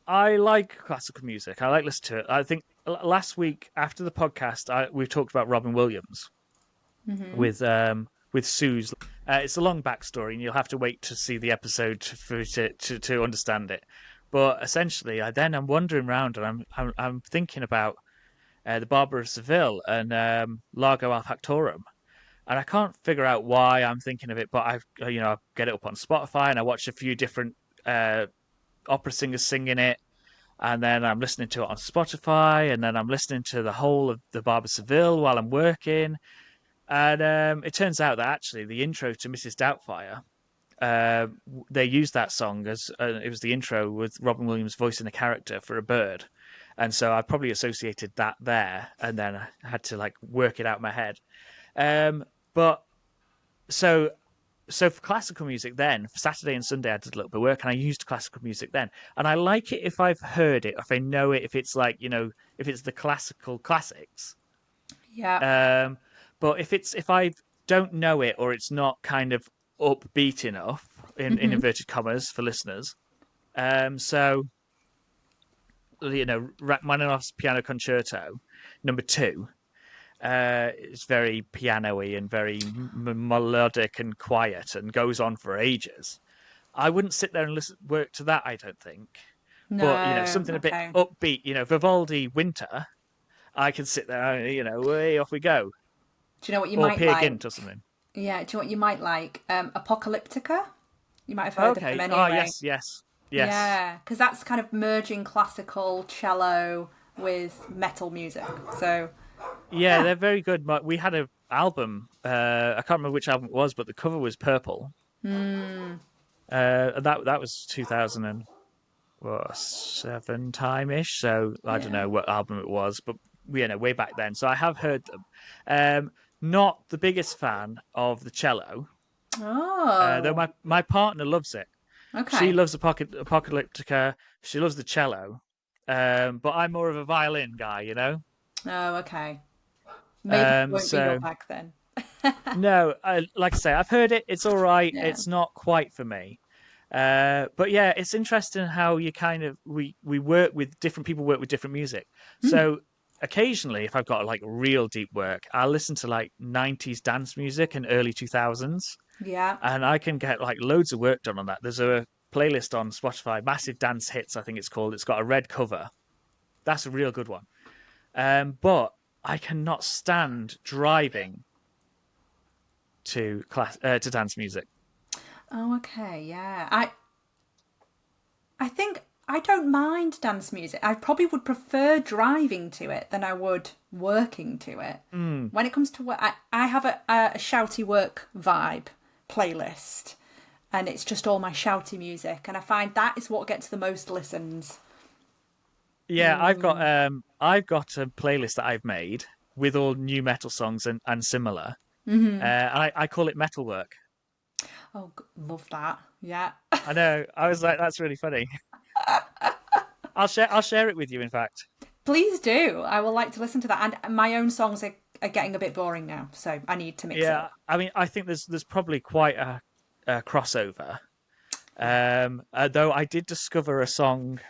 I like classical music. I like listening to it. I think last week after the podcast, we talked about Robin Williams with Sue's. It's a long backstory, and you'll have to wait to see the episode for it to understand it. But essentially, I'm wandering around, and I'm thinking about the Barber of Seville and Largo al Factotum. And I can't figure out why I'm thinking of it, but I get it up on Spotify and I watch a few different opera singers singing it, and then I'm listening to it on Spotify, and then I'm listening to the whole of the Barber Seville while I'm working. And it turns out that actually the intro to Mrs. Doubtfire, they used that song as it was the intro with Robin Williams voicing a character for a bird. And so I probably associated that there, and then I had to work it out in my head. But so for classical music then, for Saturday and Sunday I did a little bit of work and I used classical music then. And I like it if I've heard it, if I know it, if it's if it's the classical classics. Yeah. But if I don't know it or it's not kind of upbeat enough in inverted commas for listeners. So Rachmaninoff's Piano Concerto No. 2. It's very piano-y and very melodic and quiet and goes on for ages. I wouldn't sit there and work to that, I don't think. No, But, something a bit upbeat, Vivaldi Winter, I can sit there, way off we go. Do you know what you or might Peer like? Gynt or something. Yeah, do you know what you might like? Apocalyptica? You might have heard of them anyway. Oh, yes. Yeah, because that's kind of merging classical cello with metal music. So... Yeah, they're very good. We had an album. I can't remember which album it was, but the cover was purple. That was 2007 time-ish. So I don't know what album it was, but way back then. So I have heard them. not the biggest fan of the cello, though Oh, my partner loves it. She okay. loves the Apocalyptica. She loves the cello. But I'm more of a violin guy, you know? Oh, okay. Maybe it won't be your So, bag then. no, like I say, I've heard it. It's all right. Yeah. It's not quite for me. But yeah, it's interesting how you kind of we work with different people, work with different music. Hmm. So occasionally, if I've got like real deep work, I'll listen to like 90s dance music and early 2000s, Yeah. and I can get like loads of work done on that. There's a playlist on Spotify, Massive Dance Hits, I think it's called. It's got a red cover. That's a real good one. But I cannot stand driving to dance music. Oh, okay. Yeah. I think I don't mind dance music. I probably would prefer driving to it than I would working to it. Mm. When it comes to work, I have a shouty work vibe playlist, and it's just all my shouty music, and I find that is what gets the most listens. Yeah, I've got a playlist that I've made with all new metal songs and similar. I call it Metalwork. Oh, love that. Yeah. I know. I was like, that's really funny. I'll share it with you, in fact. Please do. I will like to listen to that. And my own songs are getting a bit boring now, so I need to mix it Yeah, up. I mean, I think there's probably quite a crossover. Yeah. Though I did discover a song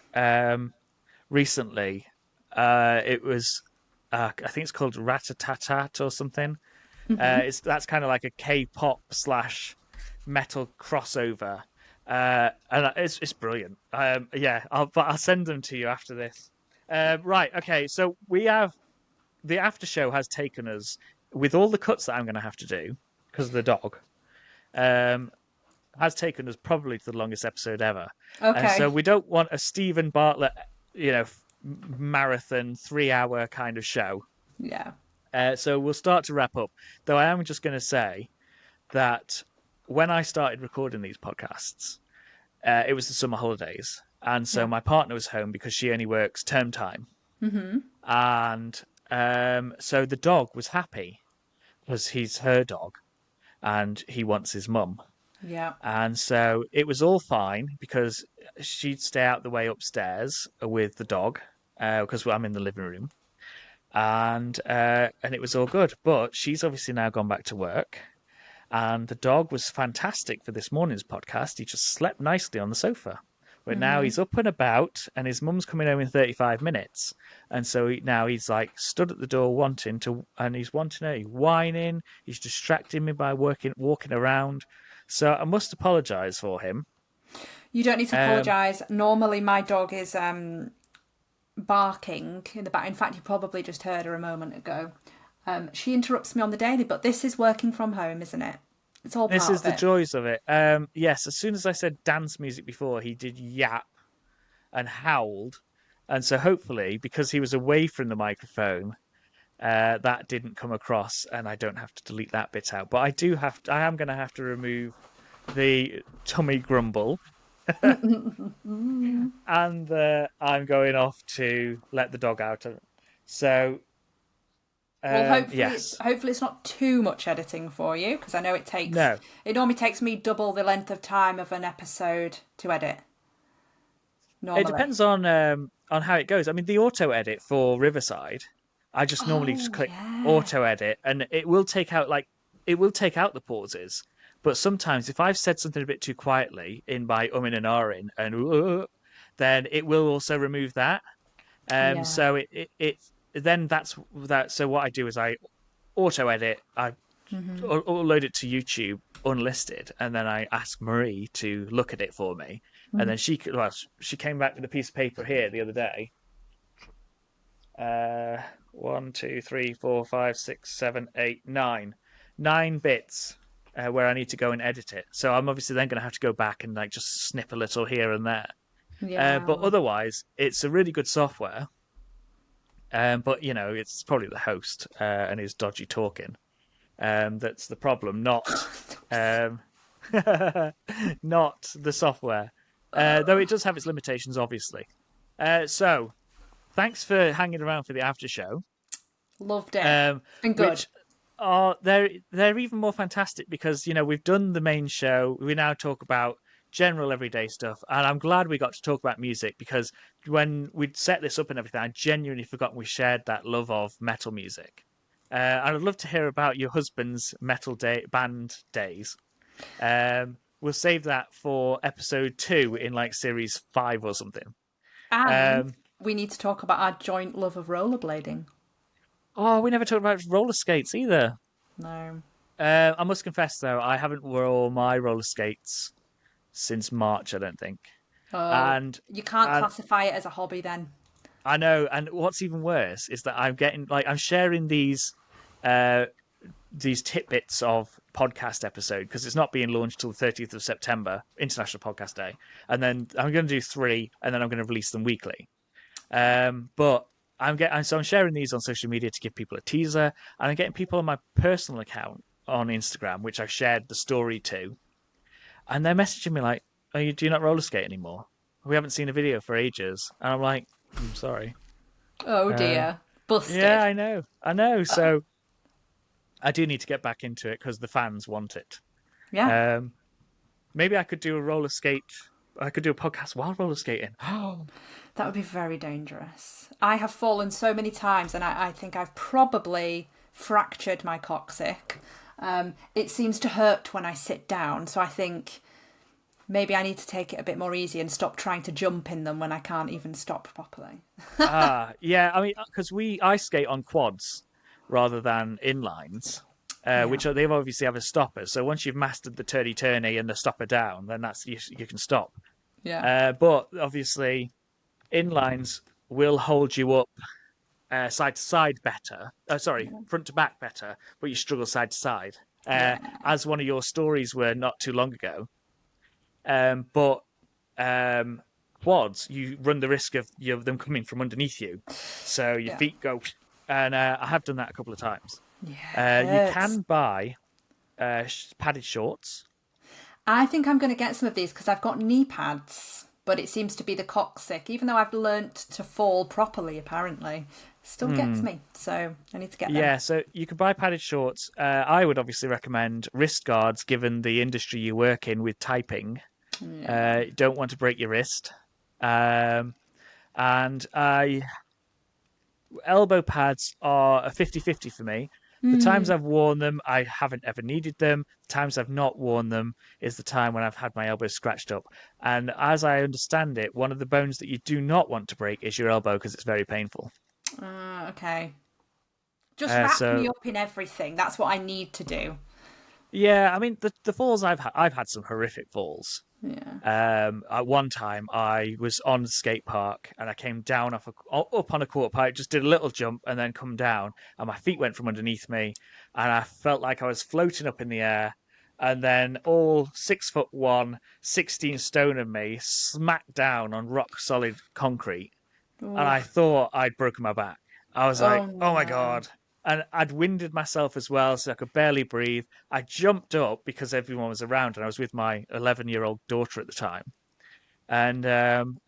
recently. It was I think it's called Ratatatat or something. It's that's kind of like a K-pop slash metal crossover, and it's brilliant. Yeah, I'll send them to you after this. Right, okay. So we have the after show has taken us with all the cuts that I'm going to have to do because of the dog. Um, has taken us probably to the longest episode ever, and so Okay. we don't want a Stephen Bartlett, marathon 3 hour kind of show. Yeah. So we'll start to wrap up. Though I am just going to say that when I started recording these podcasts, it was the summer holidays. And so Yeah. my partner was home because she only works term time. And so the dog was happy because he's her dog and he wants his mum. Yeah. And so it was all fine because she'd stay out the way upstairs with the dog because I'm in the living room. And it was all good. But she's obviously now gone back to work, and the dog was fantastic for this morning's podcast. He just slept nicely on the sofa. But now he's up and about, and his mum's coming home in 35 minutes. And so now he's like stood at the door wanting to, and he's wanting her, he's whining, he's distracting me by walking around. So I must apologise for him. You don't need to Um, apologise. Normally, my dog is barking in the back. In fact, you probably just heard her a moment ago. She interrupts me on the daily, but this is working from home, isn't it? It's all this part is of the it. joys of it. Yes, as soon as I said dance music before, he did yap and howled. And so hopefully, because he was away from the microphone, that didn't come across, and I don't have to delete that bit out. But I am going to have to remove the tummy grumble, and I'm going off to let the dog out. So, Well, yes, hopefully it's not too much editing for you, because I know no, it normally takes me double the length of time of an episode to edit. it Normally. depends on how it goes. I mean, the auto edit for Riverside, I just normally just Oh click yeah. auto edit, and it will take out the pauses. But sometimes, if I've said something a bit too quietly in my umming and ahhing and then it will also remove that. Yeah. So it then that's that. So what I do is I auto edit. I upload it to YouTube unlisted, and then I ask Marie to look at it for me. And then she came back with a piece of paper here the other day. 9 bits where I need to go and edit it. So I'm obviously then going to have to go back and like just snip a little here and there. But Yeah. otherwise, it's a really good software. But it's probably the host and his dodgy talking that's the problem, um, not the software. Though it does have its limitations, obviously. So thanks for hanging around for the after show, Loved it. It's been good. which Oh, they're even more fantastic because we've done the main show. We now talk about general everyday stuff, and I'm glad we got to talk about music because when we'd set this up and everything, I genuinely forgot we shared that love of metal music. And I'd love to hear about your husband's metal band days. We'll save that for episode 2 in like series 5 or something. And Um, we need to talk about our joint love of rollerblading. oh, we never talked about roller skates either. No. I must confess though, I haven't worn my roller skates since March, I don't think. Oh, And you can't and classify it as a hobby then. I know, and what's even worse is that I'm getting like I'm sharing uh these tidbits of podcast episode because it's not being launched till the 30th of September, International Podcast Day, and then I'm going to do 3, and then I'm going to release them weekly. But I'm sharing these on social media to give people a teaser, and I'm getting people on my personal account on Instagram, which I've shared the story to, and they're messaging me like, do you not roller skate anymore? We haven't seen a video for ages. And I'm like, I'm sorry. Oh Uh, dear. yeah, Busted. I know. So I do need to get back into it because the fans want it. Yeah. Um, maybe I could do a roller skate. I could do a podcast while roller skating. That would be very dangerous. I have fallen so many times, and I think I've probably fractured my coccyx. It seems to hurt when I sit down, so I think maybe I need to take it a bit more easy and stop trying to jump in them when I can't even stop properly. Yeah. I mean, because we ice skate on quads rather than inlines, Yeah. which they've obviously have a stopper. So once you've mastered the turny turny and the stopper down, then you can stop. Yeah. But obviously, inlines will hold you up side to side better. Sorry, front to back better, but you struggle side to side. Yeah. As one of your stories were not too long ago. But quads, you run the risk of them coming from underneath you, so your Yeah. feet go. And I have done that a couple of times. Yeah. It You hurts. can buy padded shorts. I think I'm going to get some of these because I've got knee pads, but it seems to be the coccyx. Even though I've learnt to fall properly, apparently, still gets me. So I need to get them. Yeah, so you can buy padded shorts. I would obviously recommend wrist guards, given the industry you work in with typing. Yeah. Don't want to break your wrist. Um, and elbow pads are a 50-50 for me. The times I've worn them, I haven't ever needed them. The times I've not worn them is the time when I've had my elbow scratched up. And as I understand it, one of the bones that you do not want to break is your elbow because it's very painful. Okay. Just wrap me So up in everything. That's what I need to do. yeah, I mean the falls I've had some horrific falls. Yeah. At one time, I was on the skate park and I came down up on a quarter pipe, just did a little jump and then come down, and my feet went from underneath me, and I felt like I was floating up in the air, and then all 6'1", 16 stone of me smacked down on rock solid concrete, and I Oof. thought I'd broken my back. I was Oh like, oh my no. God. And I'd winded myself as well, so I could barely breathe. I jumped up because everyone was around, and I was with my 11-year-old daughter at the time. And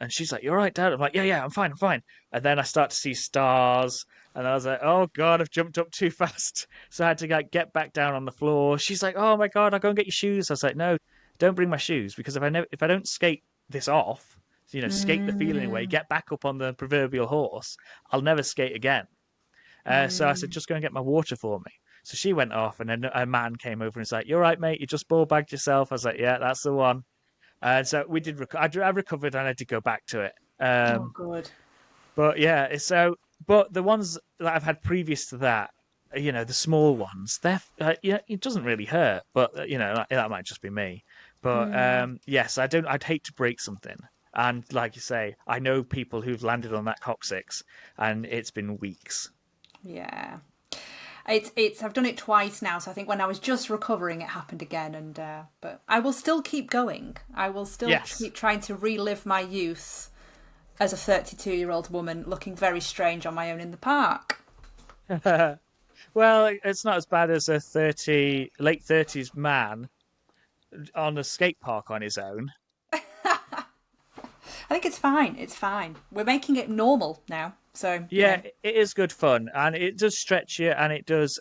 she's like, "You're right, Dad." I'm like, "Yeah, I'm fine, I'm fine." And then I start to see stars, and I was like, "Oh God, I've jumped up too fast." So I had to like get back down on the floor. She's like, "Oh my God, I'll go and get your shoes." I was like, "No, don't bring my shoes because if I don't skate this off, skate the feeling away, get back up on the proverbial horse, I'll never skate again." So I said, just go and get my water for me. So she went off, and then a man came over and was like, "You're right, mate. You just ball bagged yourself." I was like, "Yeah, that's the one." And so we did. I recovered, and I did go back to it. Oh good. But yeah, but the ones that I've had previous to that, the small ones, it doesn't really hurt, but that might just be me. But yes, I don't. I'd hate to break something. And like you say, I know people who've landed on that coccyx, and it's been weeks. Yeah. It's I've done it twice now, so I think when I was just recovering it happened again, and but I will still keep going. I will still Yes. keep trying to relive my youth as a 32-year-old woman looking very strange on my own in the park. Well, it's not as bad as a late 30s man on a skate park on his own. I think it's fine. It's fine. We're making it normal now. So, Yeah, it is good fun, and it does stretch you, and it does.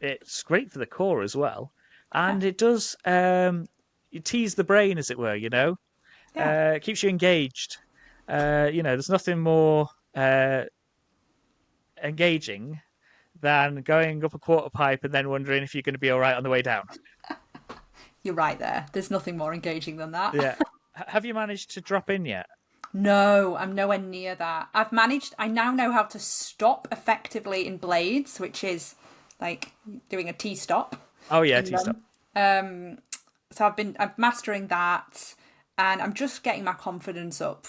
It's great for the core as well, yeah, and it does. You tease the brain, as it were. yeah. It keeps you engaged. There's nothing more engaging than going up a quarter pipe and then wondering if you're going to be all right on the way down. You're right there. There's nothing more engaging than that. Yeah. Have you managed to drop in yet? No, I'm nowhere near that. I now know how to stop effectively in blades, which is like doing a T-stop Oh yeah, in T stop. them. So I'm mastering that, and I'm just getting my confidence up,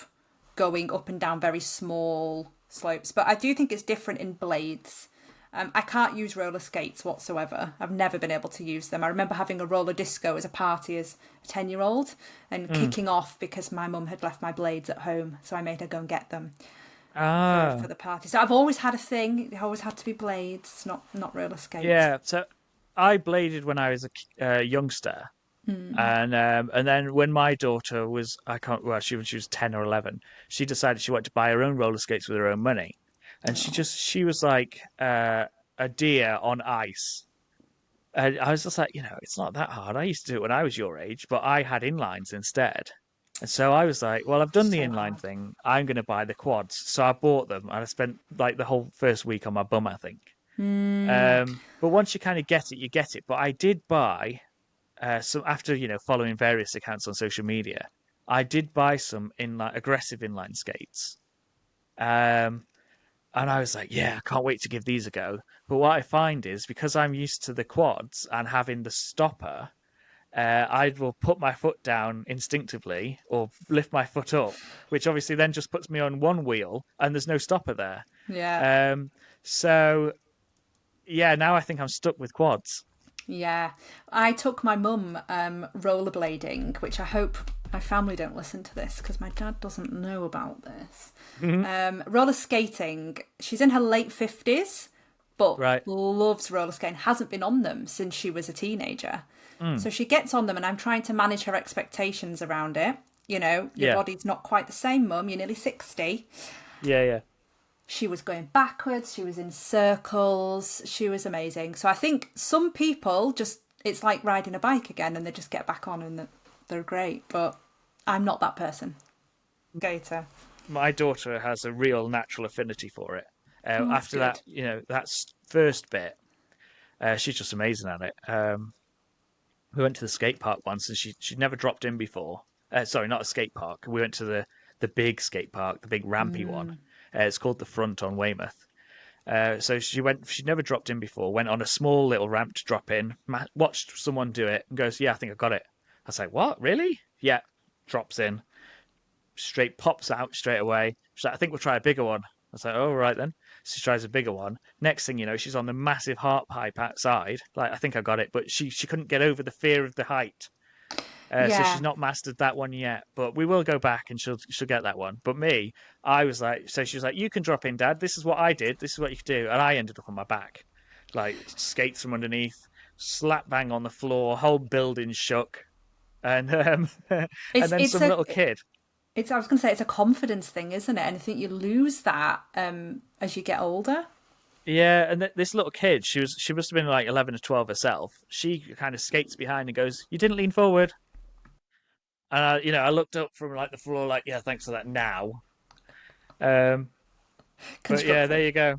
going up and down very small slopes. But I do think it's different in blades. I can't use roller skates whatsoever. I've never been able to use them. I remember having a roller disco as a party as a 10-year-old and kicking off because my mum had left my blades at home. So I made her go and get them for Ah, the party. So I've always had a thing. It always had to be blades, not roller skates. yeah. So I bladed when I was a youngster, and then when my daughter was I can't well she was 10 or 11, she decided she wanted to buy her own roller skates with her own money, and Oh, she was like a deer on ice. And I was just like, it's not that hard. I used to do it when I was your age, but I had inlines instead. And so I was like, well, I've done the so inline hard. thing. I'm going to buy the quads. So I bought them and I spent like the whole first week on my bum, I think. But once you kind of get it, you get it. But I did buy some after, following various accounts on social media. I did buy some aggressive inline skates. Um, and I was like, yeah, I can't wait to give these a go. But what I find is because I'm used to the quads and having the stopper, I will put my foot down instinctively or lift my foot up, which obviously then just puts me on one wheel and there's no stopper there. Yeah. Um, so, yeah, now I think I'm stuck with quads. Yeah, I took my mum rollerblading, which I hope my family don't listen to this because my dad doesn't know about this. Roller skating, she's in her late 50s, but Right. loves roller skating, hasn't been on them since she was a teenager. Mm. So she gets on them, and I'm trying to manage her expectations around it. Your Yeah. body's not quite the same, mum, you're nearly 60. Yeah. Yeah. She was going backwards, she was in circles, she was amazing. So I think some people just, it's like riding a bike again and they just get back on and they're great, but I'm not that person. Gator. My daughter has a real natural affinity for it. Oh, that's After that, good. first bit, she's just amazing at it. We went to the skate park once, and she'd never dropped in before. Sorry, not a skate park. We went to the big skate park, the big rampy one. It's called the Front on Weymouth. So she went. She'd never dropped in before. Went on a small little ramp to drop in. Watched someone do it, and goes, "Yeah, I think I got it." I was like, "What? Really?" Yeah. Drops in, straight pops out straight away. She's like, "I think we'll try a bigger one." I was like, "Oh, right then." She tries a bigger one. Next thing you know, she's on the massive heart pipe outside. Like, I think I got it, but she couldn't get over the fear of the height. So Yeah, she's not mastered that one yet, but we will go back and she'll get that one. But me, I was like, so she was like, "You can drop in, Dad. This is what I did. This is what you could do," and I ended up on my back, like skates from underneath, slap bang on the floor, whole building shook, and and it's then it's some a little kid. it's I was going to say it's a confidence thing, isn't it? And I think you lose that as you get older. Yeah, and this little kid, she must have been like 11 or 12 herself. She kind of skates behind and goes, "You didn't lean forward." And I looked up from like the floor, like, "Yeah, thanks for that." Now, um, but yeah, there Constructive. you go.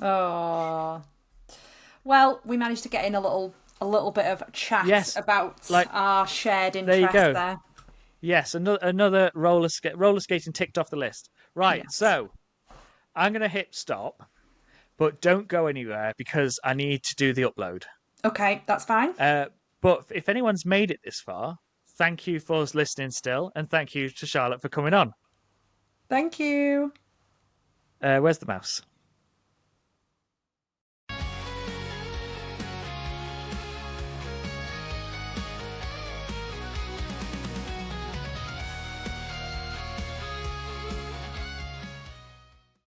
Oh, well, we managed to get in a little bit of chat Yes, about like our shared there you interest go. there. Yes, another roller skating ticked off the list. Right, Yes. so I'm gonna hit stop, but don't go anywhere because I need to do the upload. Okay, that's fine. Uh, but if anyone's made it this far, thank you for listening still, and thank you to Charlotte for coming on. Thank you. Where's the mouse?